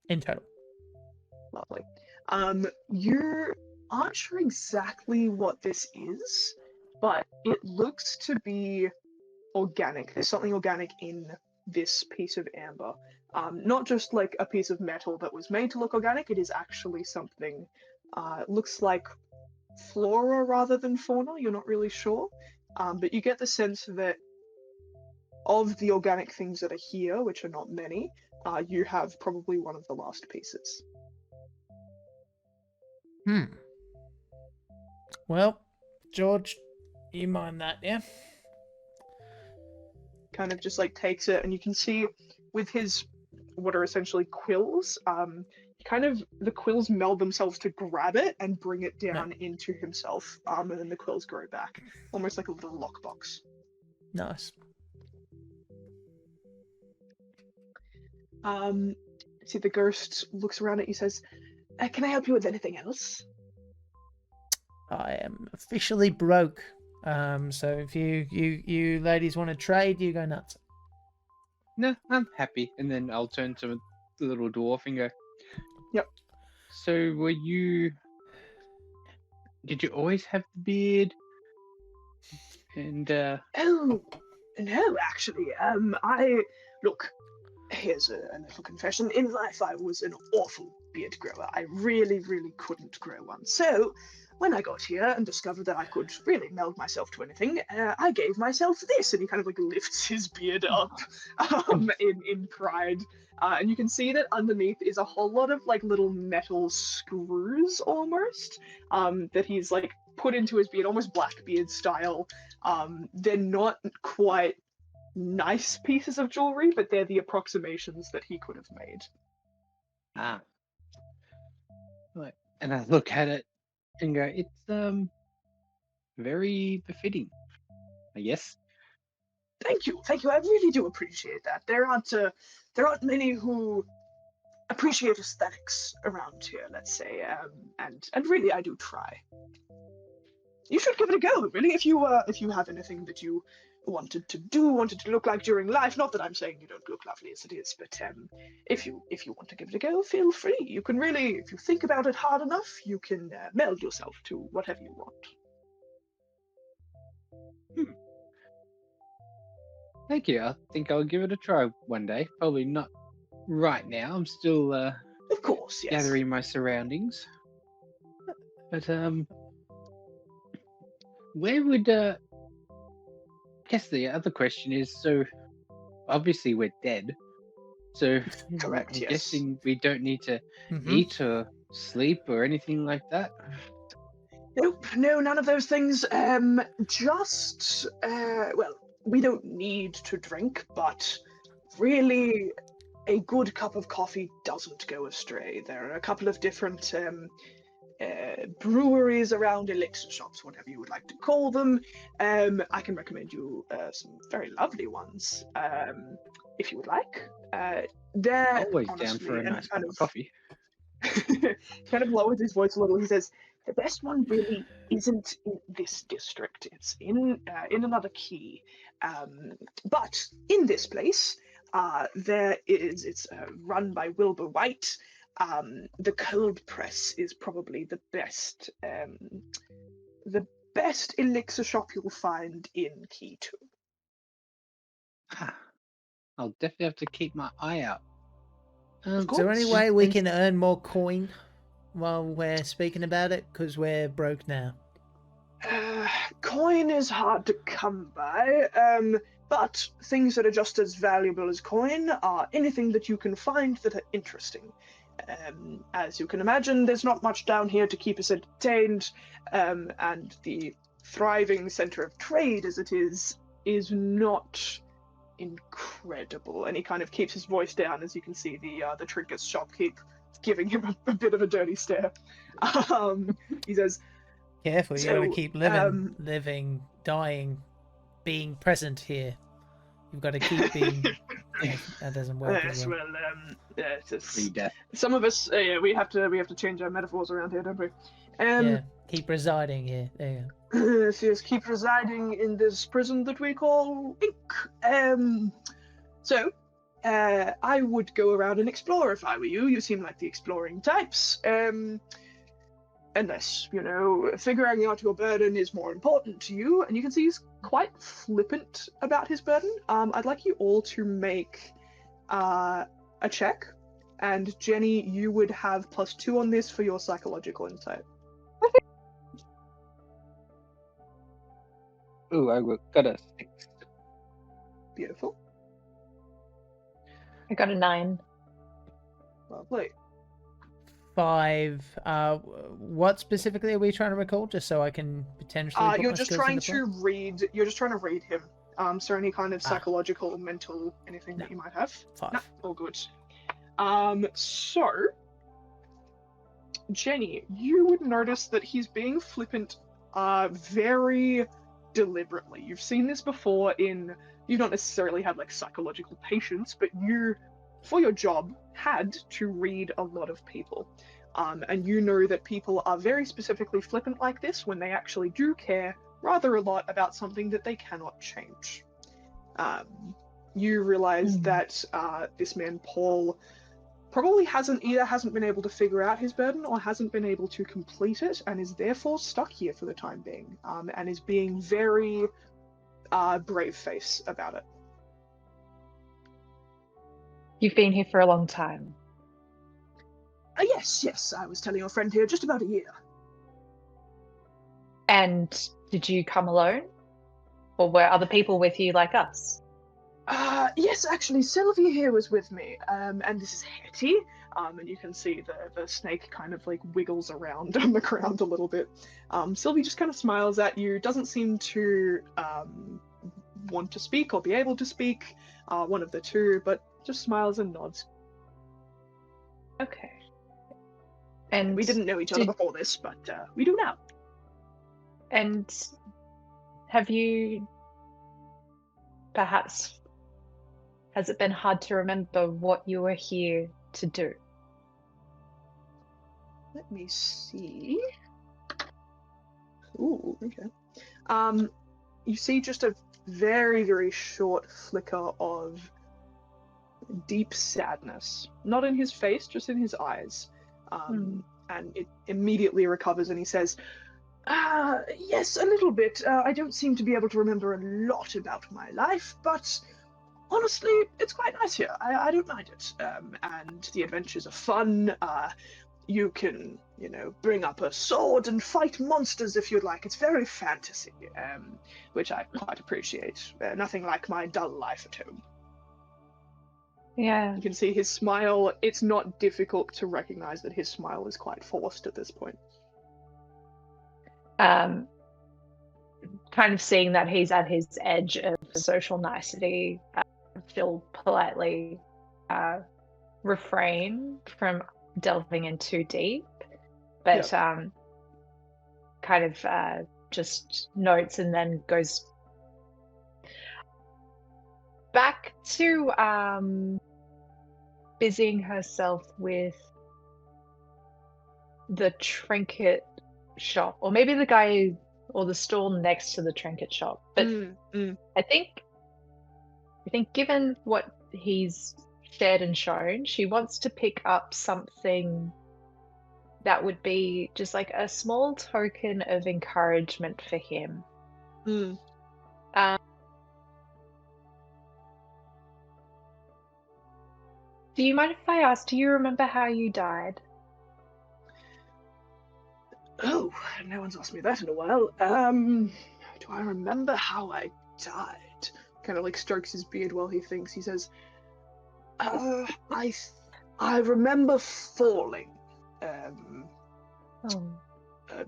in total. Lovely. You aren't sure exactly what this is, but it looks to be organic. There's something organic in this piece of amber. Not just like a piece of metal that was made to look organic, it is actually something, it looks like flora rather than fauna, you're not really sure. But you get the sense that of the organic things that are here, which are not many, you have probably one of the last pieces. Well, George, you mind that, yeah? Kind of just like takes it, and you can see with his what are essentially quills, kind of the quills meld themselves to grab it and bring it down into himself, and then the quills grow back, almost like a little lockbox. Nice. See, the ghost looks around at you, says, "Can I help you with anything else?" I am officially broke. So if you ladies want to trade, you go nuts. No, I'm happy. And then I'll turn to the little dwarf and go, Yep. So did you always have the beard? And Oh, no, actually, look, here's a little confession. In life, I was an awful beard grower. I really, really couldn't grow one. So, when I got here and discovered that I could really meld myself to anything, I gave myself this. And he kind of like lifts his beard up in pride. And you can see that underneath is a whole lot of like little metal screws almost that he's like put into his beard, almost Blackbeard style. They're not quite nice pieces of jewelry, but they're the approximations that he could have made. Right. And I look at it and go, it's very befitting, I guess. Thank you. I really do appreciate that. There aren't many who appreciate aesthetics around here, let's say, and really I do try. You should give it a go, really, if you have anything that you wanted to look like during life. Not that I'm saying you don't look lovely as it is, but if you want to give it a go, feel free. You can really, if you think about it hard enough, you can meld yourself to whatever you want. Thank you. I think I'll give it a try one day. Probably not right now. I'm still Of course, yes. gathering my surroundings. But where would I guess the other question is, so obviously we're dead. So Correct, I'm yes. guessing we don't need to Mhm. eat or sleep or anything like that. Nope, no, none of those things. Just, well, we don't need to drink, but really, a good cup of coffee doesn't go astray. There are a couple of different breweries around, elixir shops, whatever you would like to call them. I can recommend you some very lovely ones, if you would like. They're Always down honestly, for a and nice cup kind of coffee. kind of lowers his voice a little. He says, "The best one really isn't in this district. It's in another key. But in this place, it's run by Wilbur White. The cold press is probably the best elixir shop you'll find in Key 2. Ah, I'll definitely have to keep my eye out. Of Is there any course. way we can earn more coin while we're speaking about it? Because we're broke now. Coin is hard to come by, but things that are just as valuable as coin are anything that you can find that are interesting. As you can imagine, there's not much down here to keep us entertained, and the thriving center of trade as it is not incredible. And he kind of keeps his voice down, as you can see the trinkets shop keep giving him a bit of a dirty stare. He says, Careful, you gotta So, keep living, dying, being present here. You've got to keep being. Yeah, that doesn't work as yes, well. well, it's just, Pre-death. some of us, we have to change our metaphors around here, don't we? Yeah, keep residing here. There you go. Yes, keep residing in this prison that we call Ink. So, I would go around and explore if I were you. You seem like the exploring types. Unless, figuring out your burden is more important to you, and you can see he's quite flippant about his burden. I'd like you all to make a check, and Jenny, you would have +2 on this for your psychological insight. Ooh, got a 6. Beautiful. I got a 9. Lovely. 5. What specifically are we trying to recall? Just so I can potentially. Put You're my just skills trying into play? to read. You're just trying to read him. So any kind of Ah. psychological, mental, anything No. that you might have. 5. No, all good. So Jenny, you would notice that he's being flippant, very deliberately. You've seen this before you don't necessarily have like psychological patience, but you, for your job, had to read a lot of people. And you know that people are very specifically flippant like this when they actually do care rather a lot about something that they cannot change. You realize that this man, Paul, probably hasn't been able to figure out his burden or hasn't been able to complete it and is therefore stuck here for the time being, and is being very brave-faced about it. You've been here for a long time. Yes, I was telling your friend here just about a year. And did you come alone? Or were other people with you like us? Yes, actually, Sylvia here was with me, and this is Hetty, and you can see the snake kind of like wiggles around on the ground a little bit. Sylvie just kind of smiles at you, doesn't seem to want to speak or be able to speak, one of the two, but just smiles and nods. Okay. And We didn't know each other before this, but we do now. And have you perhaps, has it been hard to remember what you were here to do? Let me see. Ooh, okay. You see just a very, very short flicker of deep sadness. Not in his face, just in his eyes. And it immediately recovers and he says, yes, a little bit. I don't seem to be able to remember a lot about my life, but honestly, it's quite nice here. I don't mind it. And the adventures are fun. You can, bring up a sword and fight monsters if you'd like. It's very fantasy, which I quite appreciate. Nothing like my dull life at home. Yeah. You can see his smile. It's not difficult to recognize that his smile is quite forced at this point. Kind of seeing that he's at his edge of social nicety, she'll politely refrain from delving in too deep, but kind of just notes and then goes back to busying herself with the trinket shop, or maybe the guy or the stall next to the trinket shop. But I think given what he's shared and shown, she wants to pick up something that would be just like a small token of encouragement for him. Do you mind if I ask, do you remember how you died? Oh, no one's asked me that in a while. Do I remember how I died? Kind of like strokes his beard while he thinks. He says, I remember falling.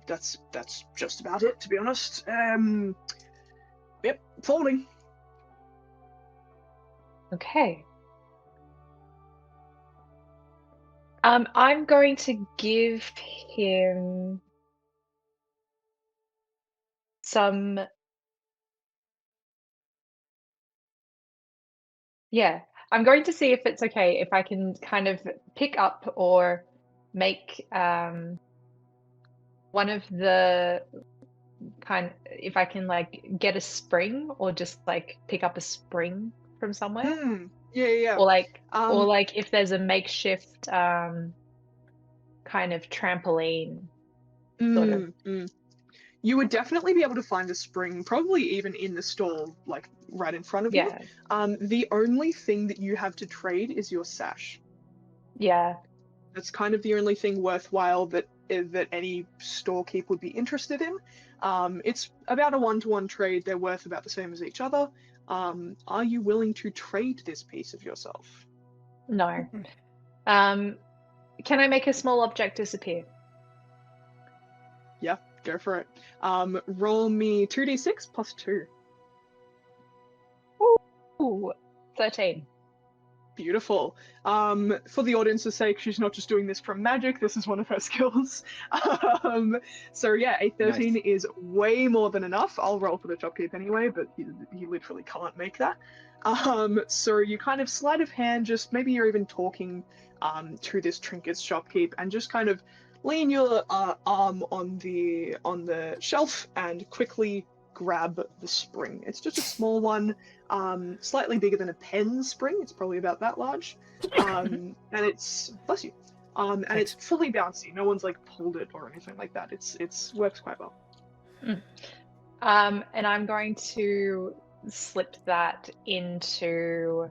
That's just about it, to be honest. Yep, falling. Okay. I'm going to give him some. Yeah, I'm going to see if it's okay if I can kind of pick up or make one of the if I can like get a spring or just like pick up a spring from somewhere. Yeah. Or like if there's a makeshift kind of trampoline sort of. You would definitely be able to find a spring, probably even in the stall, like right in front of you. The only thing that you have to trade is your sash. Yeah. That's kind of the only thing worthwhile that any storekeep would be interested in. It's about a 1-to-1 trade. They're worth about the same as each other. Are you willing to trade this piece of yourself? No. Can I make a small object disappear? Yeah, go for it. Roll me 2d6 plus 2. Ooh, 13. Beautiful. For the audience's sake, she's not just doing this from magic, this is one of her skills. So yeah, a 13 is way more than enough. I'll roll for the shopkeep anyway, but he literally can't make that. So you kind of sleight of hand, just maybe you're even talking to this trinkets shopkeep and just kind of lean your arm on the shelf and quickly grab the spring. It's just a small one, slightly bigger than a pen spring. It's probably about that large, and it's bless you, and Thanks. it's fully bouncy. No one's like pulled it or anything like that. It's works quite well. And I'm going to slip that into.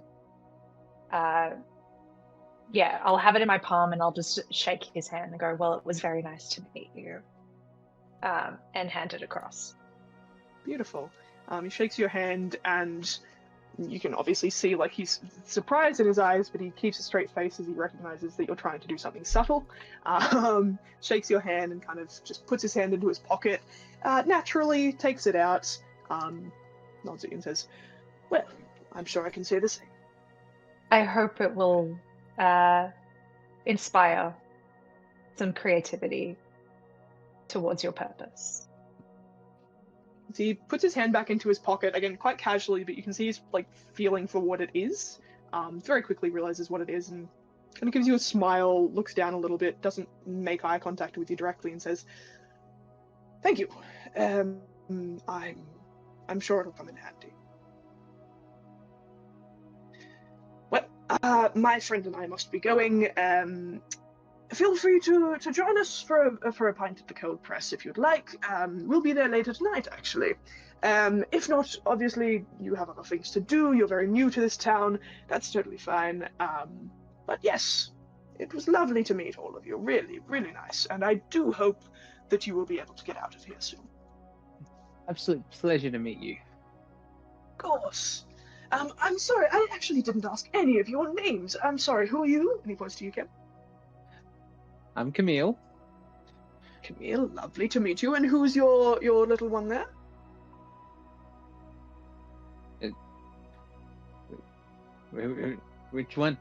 Yeah, I'll have it in my palm and I'll just shake his hand and go, "Well, it was very nice to meet you," and hand it across. Beautiful. He shakes your hand, and you can obviously see like he's surprised in his eyes, but he keeps a straight face as he recognizes that you're trying to do something subtle. Shakes your hand and kind of just puts his hand into his pocket, naturally takes it out, nods at you and says, "Well, I'm sure I can say the same." I hope it will inspire some creativity towards your purpose. So he puts his hand back into his pocket, again, quite casually, but you can see he's like feeling for what it is. Very quickly realizes what it is and kind of gives you a smile, looks down a little bit, doesn't make eye contact with you directly, and says, "Thank you. I'm sure it'll come in handy." Well, my friend and I must be going. feel free to join us for a pint at the Cold Press if you'd like. We'll be there later tonight, actually. If not, obviously, you have other things to do. You're very new to this town. That's totally fine. But yes, it was lovely to meet all of you. Really, really nice. And I do hope that you will be able to get out of here soon. Absolute pleasure to meet you. Of course. I'm sorry, I actually didn't ask any of your names. I'm sorry, who are you? Any points to you, Kim? I'm Camille. Camille, lovely to meet you. And who's your little one there? Which one?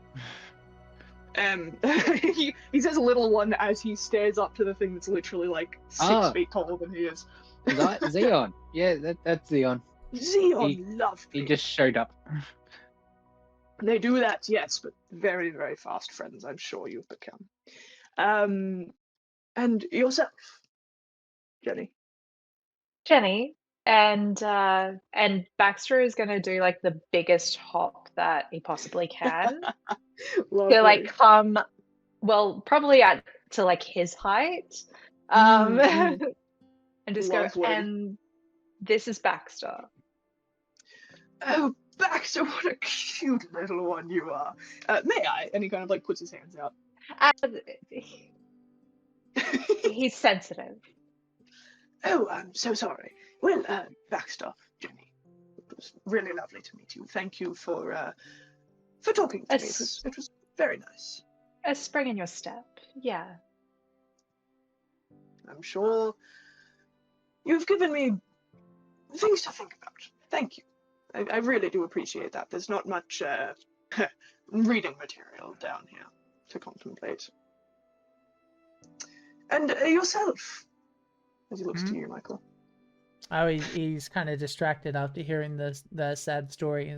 He says little one as he stares up to the thing that's literally like 6 feet taller than he is. Xeon. Yeah, that's Xeon. Xeon, lovely. He just showed up. They do that, yes, but very, very fast friends, I'm sure you've become. And yourself, Jenny? Jenny, and Baxter is gonna do like the biggest hop that he possibly can. To like come, well, probably to like his height, and just Lovely. go. And this is Baxter. Oh, Baxter, what a cute little one you are. May I? And he kind of like puts his hands out. He's sensitive. Oh, I'm so sorry. Well, Baxter, Jenny, it was really lovely to meet you. Thank you for talking to me. It was very nice. A spring in your step, yeah. I'm sure you've given me things to think about. Thank you. I really do appreciate that. There's not much reading material down here to contemplate. And yourself, as he looks to you, Michael. Oh, he's kind of distracted after hearing the sad story.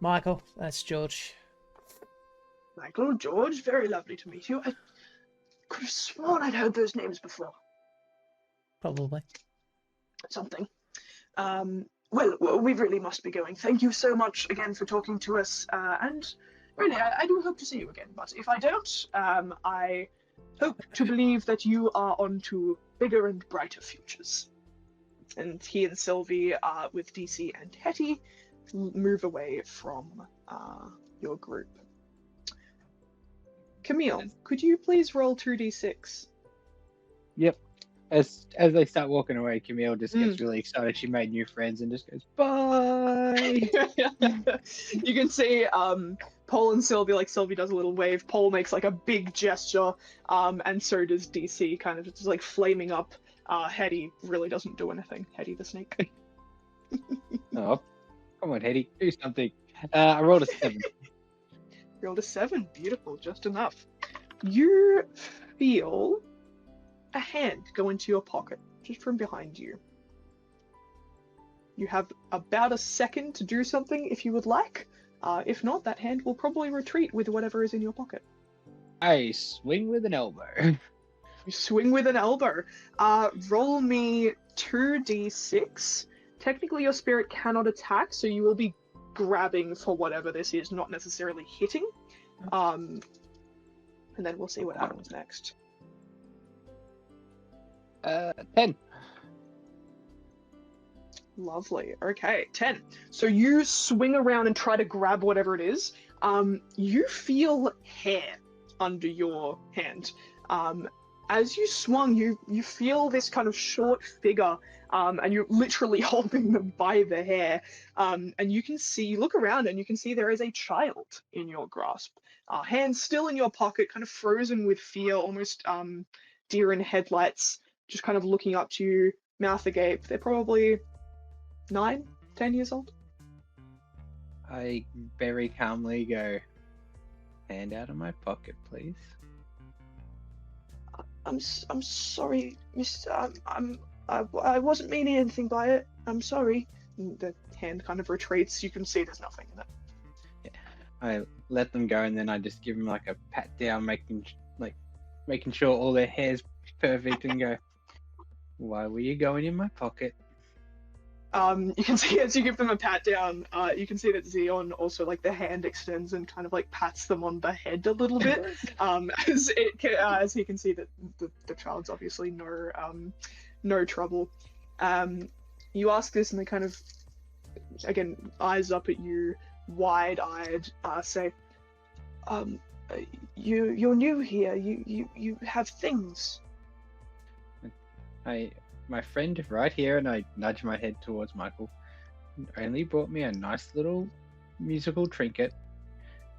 Michael, that's George. Michael, George, very lovely to meet you. I could have sworn I'd heard those names before. Probably. Something. Well, we really must be going. Thank you so much again for talking to us. And really, I do hope to see you again. But if I don't, I hope to believe that you are on to bigger and brighter futures. And he and Sylvie, with DC and Hetty, move away from your group. Camille, could you please roll 2d6? Yep. As they start walking away, Camille just gets really excited. She made new friends and just goes, bye! You can see Paul and Sylvie, like Sylvie does a little wave, Paul makes like a big gesture, and so does DC, kind of just like flaming up. Hetty really doesn't do anything. Hetty the snake. Oh, come on, Hetty, do something. I rolled a 7. Rolled a 7, beautiful, just enough. You feel a hand go into your pocket, just from behind you. You have about a second to do something if you would like. If not, that hand will probably retreat with whatever is in your pocket. I swing with an elbow. You swing with an elbow. Roll me 2d6. Technically, your spirit cannot attack, so you will be grabbing for whatever this is, not necessarily hitting. And then we'll see what happens next. 10. Lovely. Okay, 10. So you swing around and try to grab whatever it is. You feel hair under your hand. As you swung, you feel this kind of short figure, and you're literally holding them by the hair. And you can see, look around, and you can see there is a child in your grasp. Hands still in your pocket, kind of frozen with fear, almost deer in headlights, just kind of looking up to you, mouth agape. They're probably 9, 10 years old. I very calmly go, hand out of my pocket, please. I'm sorry, Mister. I wasn't meaning anything by it. I'm sorry. And the hand kind of retreats. You can see there's nothing in it. Yeah. I let them go, and then I just give them like a pat down, making sure all their hair's perfect, and go, why were you going in my pocket? You can see as you give them a pat down, you can see that Xeon also like the hand extends and kind of like pats them on the head a little bit, as he can see that the child's obviously no trouble. You ask this and they kind of, again, eyes up at you, wide-eyed, say, you're new here. You have things. My friend right here, and I nudge my head towards Michael, only brought me a nice little musical trinket,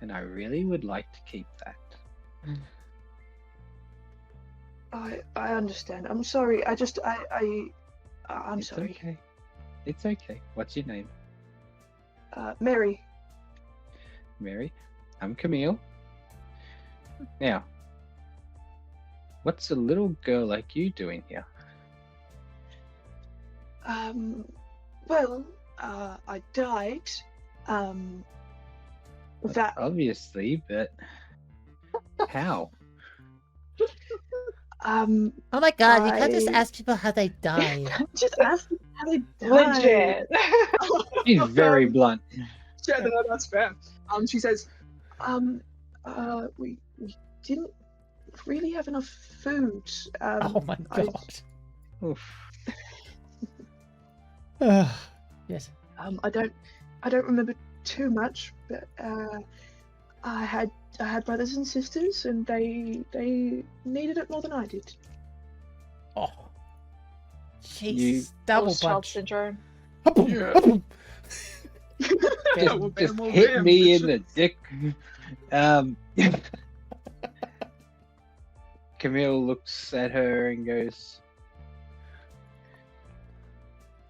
and I really would like to keep that. I understand. I'm sorry. I'm It's sorry. okay. It's okay. What's your name? Mary. Mary. I'm Camille. Now, what's a little girl like you doing here? Well, I died. That Obviously, but how? Oh my god, you can't just I- ask people how they die. just ask them how they died. Legit. She's very blunt. Yeah, no, that's fair. She says, we didn't really have enough food. Oh my I- god. Oof. Yes. I don't remember too much, but I had brothers and sisters, and they needed it more than I did. Oh. Jeez. You- Double Lost child punch. syndrome. Yeah. Just hit me in the dick. Camille looks at her and goes,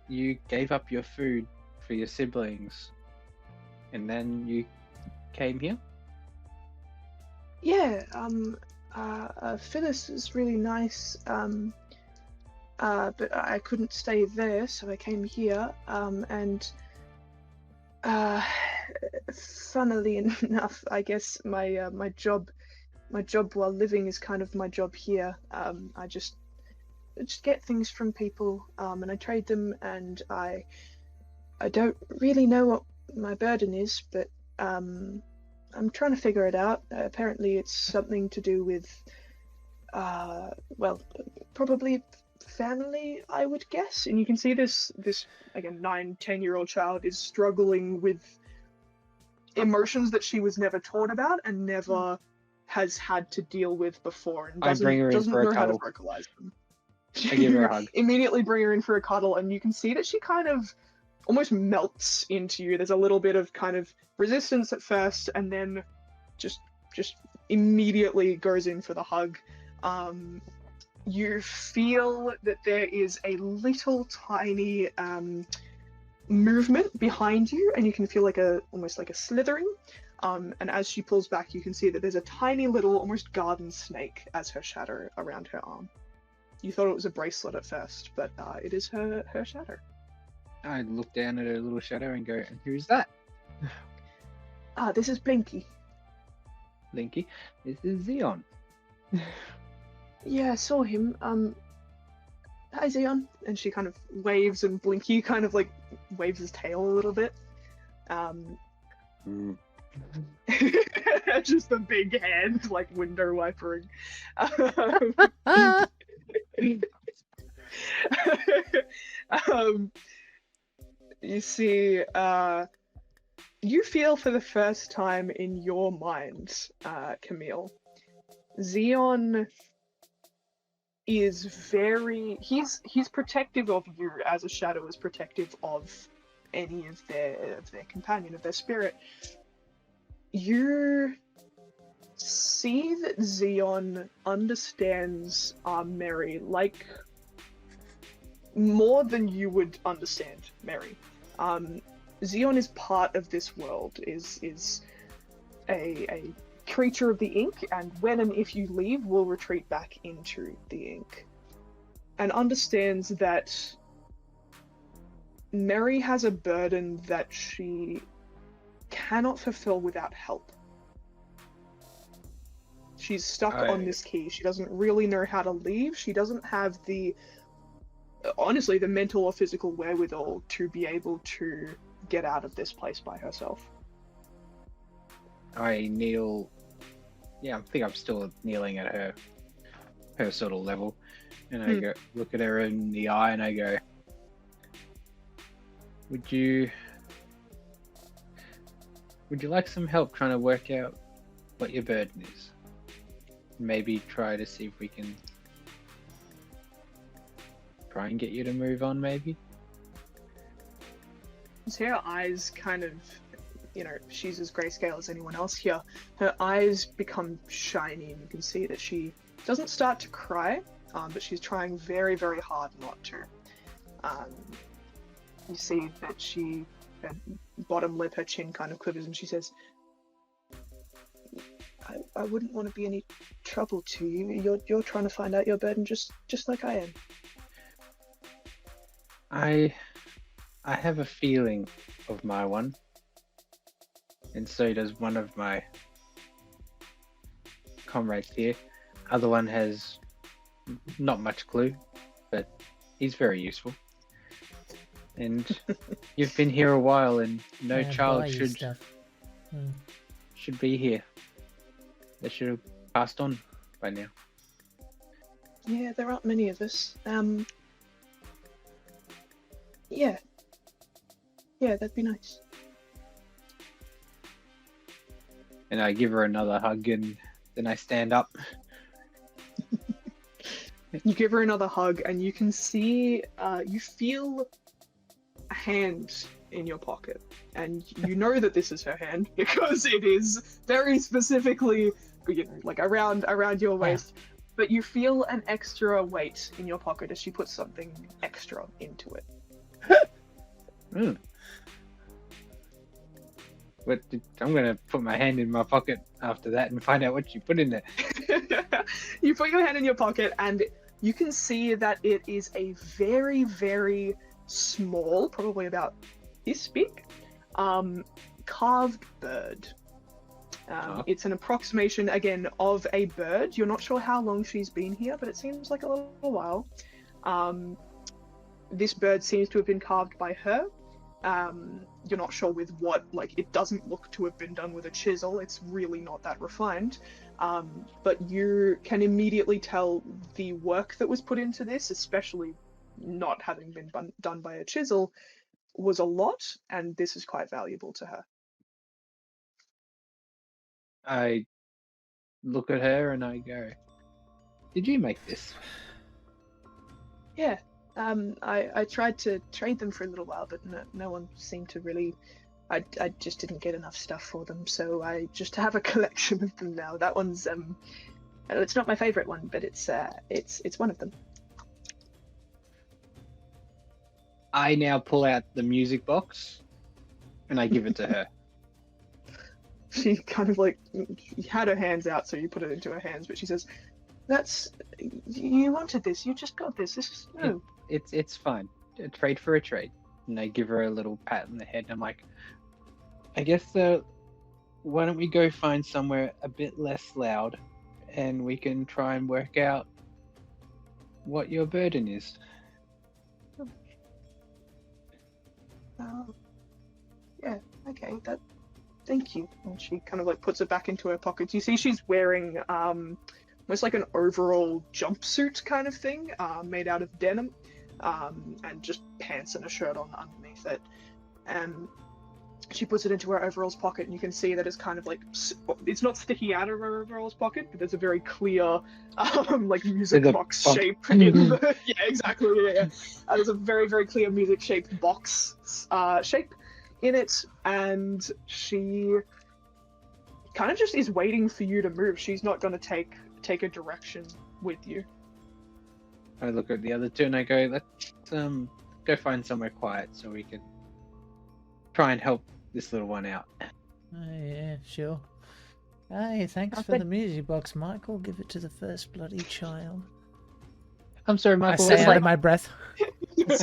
"You gave up your food for your siblings, and then you came here?" Yeah. Phyllis is really nice. But I couldn't stay there, so I came here. And funnily enough, I guess my job while living is kind of my job here. I just get things from people, and I trade them, and I don't really know what my burden is, but I'm trying to figure it out. Apparently it's something to do with well, probably family, I would guess. And you can see this again 9-10-year-old child is struggling with emotions that she was never taught about and never has had to deal with before, and I bring her in doesn't for a know how to cuddle. vocalize them. I give her a hug. Immediately bring her in for a cuddle, and you can see that she kind of almost melts into you. There's a little bit of kind of resistance at first, and then just immediately goes in for the hug. You feel that there is a little tiny movement behind you, and you can feel almost like a slithering. And as she pulls back, you can see that there's a tiny little, almost garden snake as her shadow around her arm. You thought it was a bracelet at first, but it is her shadow. I look down at her little shadow and go, "And who's that?" This is Blinky. Linky, this is Xeon. Yeah, I saw him. Hi, Xeon. And she kind of waves, and Blinky kind of like waves his tail a little bit. Just a big hand, like window wipering. You see, you feel for the first time in your mind, Camille, Xeon is he's protective of you as a shadow is protective of any of their companion, of their spirit. You see that Xeon understands Mary like more than you would understand Mary. Xeon is part of this world, is a creature of the ink, and when and if you leave, will retreat back into the ink. And understands that Mary has a burden that she cannot fulfill without help. She's stuck on this key. She doesn't really know how to leave. She doesn't have the honestly, the mental or physical wherewithal to be able to get out of this place by herself. I kneel. Yeah, I think I'm still kneeling at her sort of level, and I go look at her in the eye, and I go, "Would you like some help trying to work out what your burden is? Maybe try to see if we can try and get you to move on, maybe?" So her eyes kind of, she's as grayscale as anyone else here. Her eyes become shiny, and you can see that she doesn't start to cry, but she's trying very, very hard not to. You see that her bottom lip, her chin kind of quivers, and she says, I wouldn't want to be any trouble to you. You're trying to find out your burden just like I am. I have a feeling of my one, and so does one of my comrades here. Other one has not much clue, but he's very useful. And you've been here a while, and no child should be here. They should have passed on by now. Yeah, there aren't many of us. Yeah, that'd be nice. And I give her another hug, and then I stand up. You give her another hug, and you can see, you feel a hand in your pocket, and you know that this is her hand because it is very specifically, like around your waist. Yeah. But you feel an extra weight in your pocket as she puts something extra into it. But I'm gonna put my hand in my pocket after that and find out what you put in there. You put your hand in your pocket, and you can see that it is a very, very small, probably about this big, carved bird. It's an approximation, again, of a bird. You're not sure how long she's been here, but it seems like a little while. This bird seems to have been carved by her. You're not sure with what, like, it doesn't look to have been done with a chisel. It's really not that refined. But you can immediately tell the work that was put into this, especially not having been done by a chisel, was a lot, and this is quite valuable to her. I look at her and I go, "Did you make this?" Yeah. I tried to trade them for a little while, but no one seemed to really. I just didn't get enough stuff for them, so I just have a collection of them now. That one's it's not my favorite one, but it's one of them. I now pull out the music box and I give it to her. She kind of like had her hands out, so you put it into her hands, but she says, you wanted this, you just got this. This is no. It's fine. A trade for a trade." And I give her a little pat on the head, and I'm like, "I guess why don't we go find somewhere a bit less loud, and we can try and work out what your burden is." Yeah, okay, thank you. And she kind of like puts it back into her pockets. You see she's wearing almost like an overall jumpsuit kind of thing, made out of denim, and just pants and a shirt on underneath it. And she puts it into her overalls pocket, and you can see that it's kind of like, it's not sticking out of her overalls pocket, but there's a very clear like music box shape in the, yeah, exactly, yeah. There's a very, very clear music shaped box shape in it, and she kind of just is waiting for you to move. She's not going to take a direction with you. I look at the other two and I go, "Let's go find somewhere quiet so we can try and help this little one out." Oh, yeah, sure. Hey, thanks for the music box, Michael. Give it to the first bloody child. I'm sorry, Michael. I say under my breath.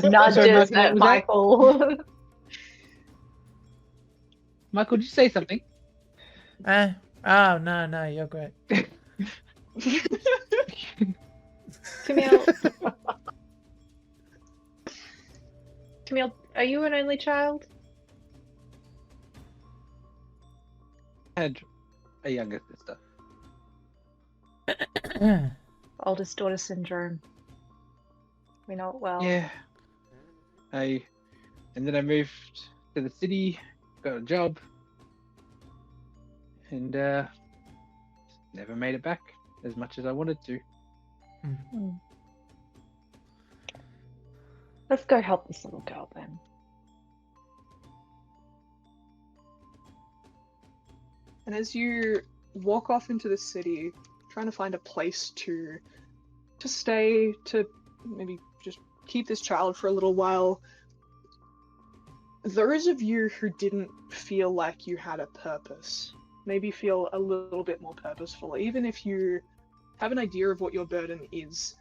Nudges at Michael. Michael, did you say something? Oh, no, you're great. Camille. Camille, are you an only child? I had a younger sister. Oldest daughter syndrome. We know it well. Yeah. And then I moved to the city, got a job, and never made it back as much as I wanted to. Let's go help this little girl then. And as you walk off into the city, trying to find a place to stay, to maybe just keep this child for a little while, those of you who didn't feel like you had a purpose maybe feel a little bit more purposeful. Even if you have an idea of what your burden is,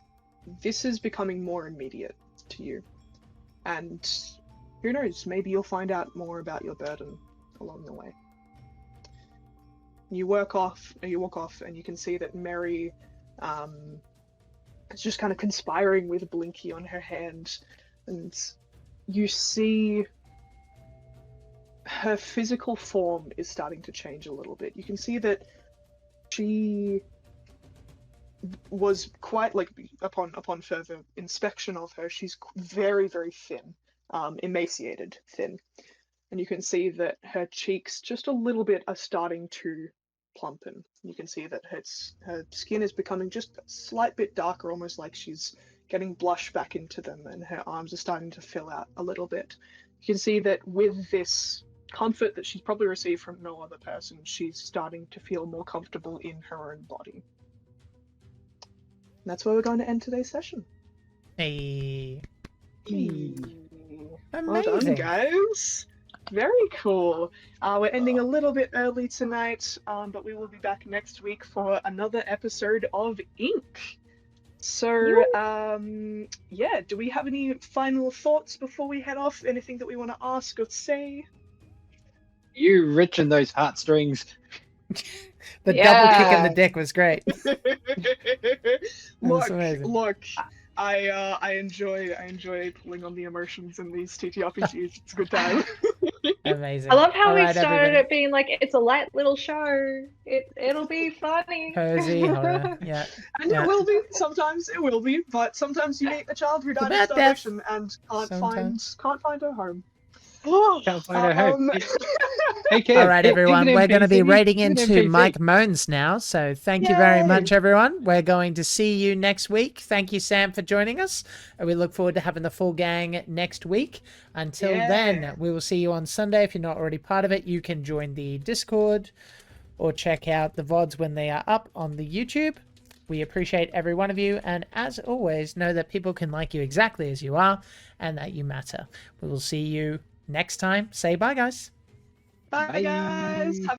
this is becoming more immediate to you. And who knows, maybe you'll find out more about your burden along the way. You walk off and you can see that Mary is just kind of conspiring with Blinky on her hand, and you see her physical form is starting to change a little bit. You can see that she was quite, like, upon further inspection of her, she's very, very thin, emaciated thin. And you can see that her cheeks just a little bit are starting to plumpen. You can see that her skin is becoming just a slight bit darker, almost like she's getting blush back into them, and her arms are starting to fill out a little bit. You can see that with this comfort that she's probably received from no other person, she's starting to feel more comfortable in her own body. And that's where we're going to end today's session. Hey. Well done, guys. Very cool. We're ending a little bit early tonight, but we will be back next week for another episode of Ink. So, yeah, do we have any final thoughts before we head off? Anything that we want to ask or say? You rich in those heartstrings. The double kick in the dick was great. Look, I enjoy pulling on the emotions in these TTRPGs. It's a good time. Amazing. I love how All we right, started everybody. it being like it's a light little show. It'll be funny. Cozy horror. Yeah. And it will be. Sometimes it will be, but sometimes you meet a child who died of about death. starvation and can't Sometimes. find her home. Can't find her home. Okay, All right, everyone. We're going to be raiding into NPC. Mike Moans now. So thank you very Yay. much, everyone. We're going to see you next week. Thank you, Sam, for joining us. And we look forward to having the full gang next week. Until then, we will see you on Sunday. If you're not already part of it, you can join the Discord or check out the VODs when they are up on the YouTube. We appreciate every one of you. And as always, know that people can like you exactly as you are and that you matter. We will see you next time. Say bye, guys. Bye, guys. Have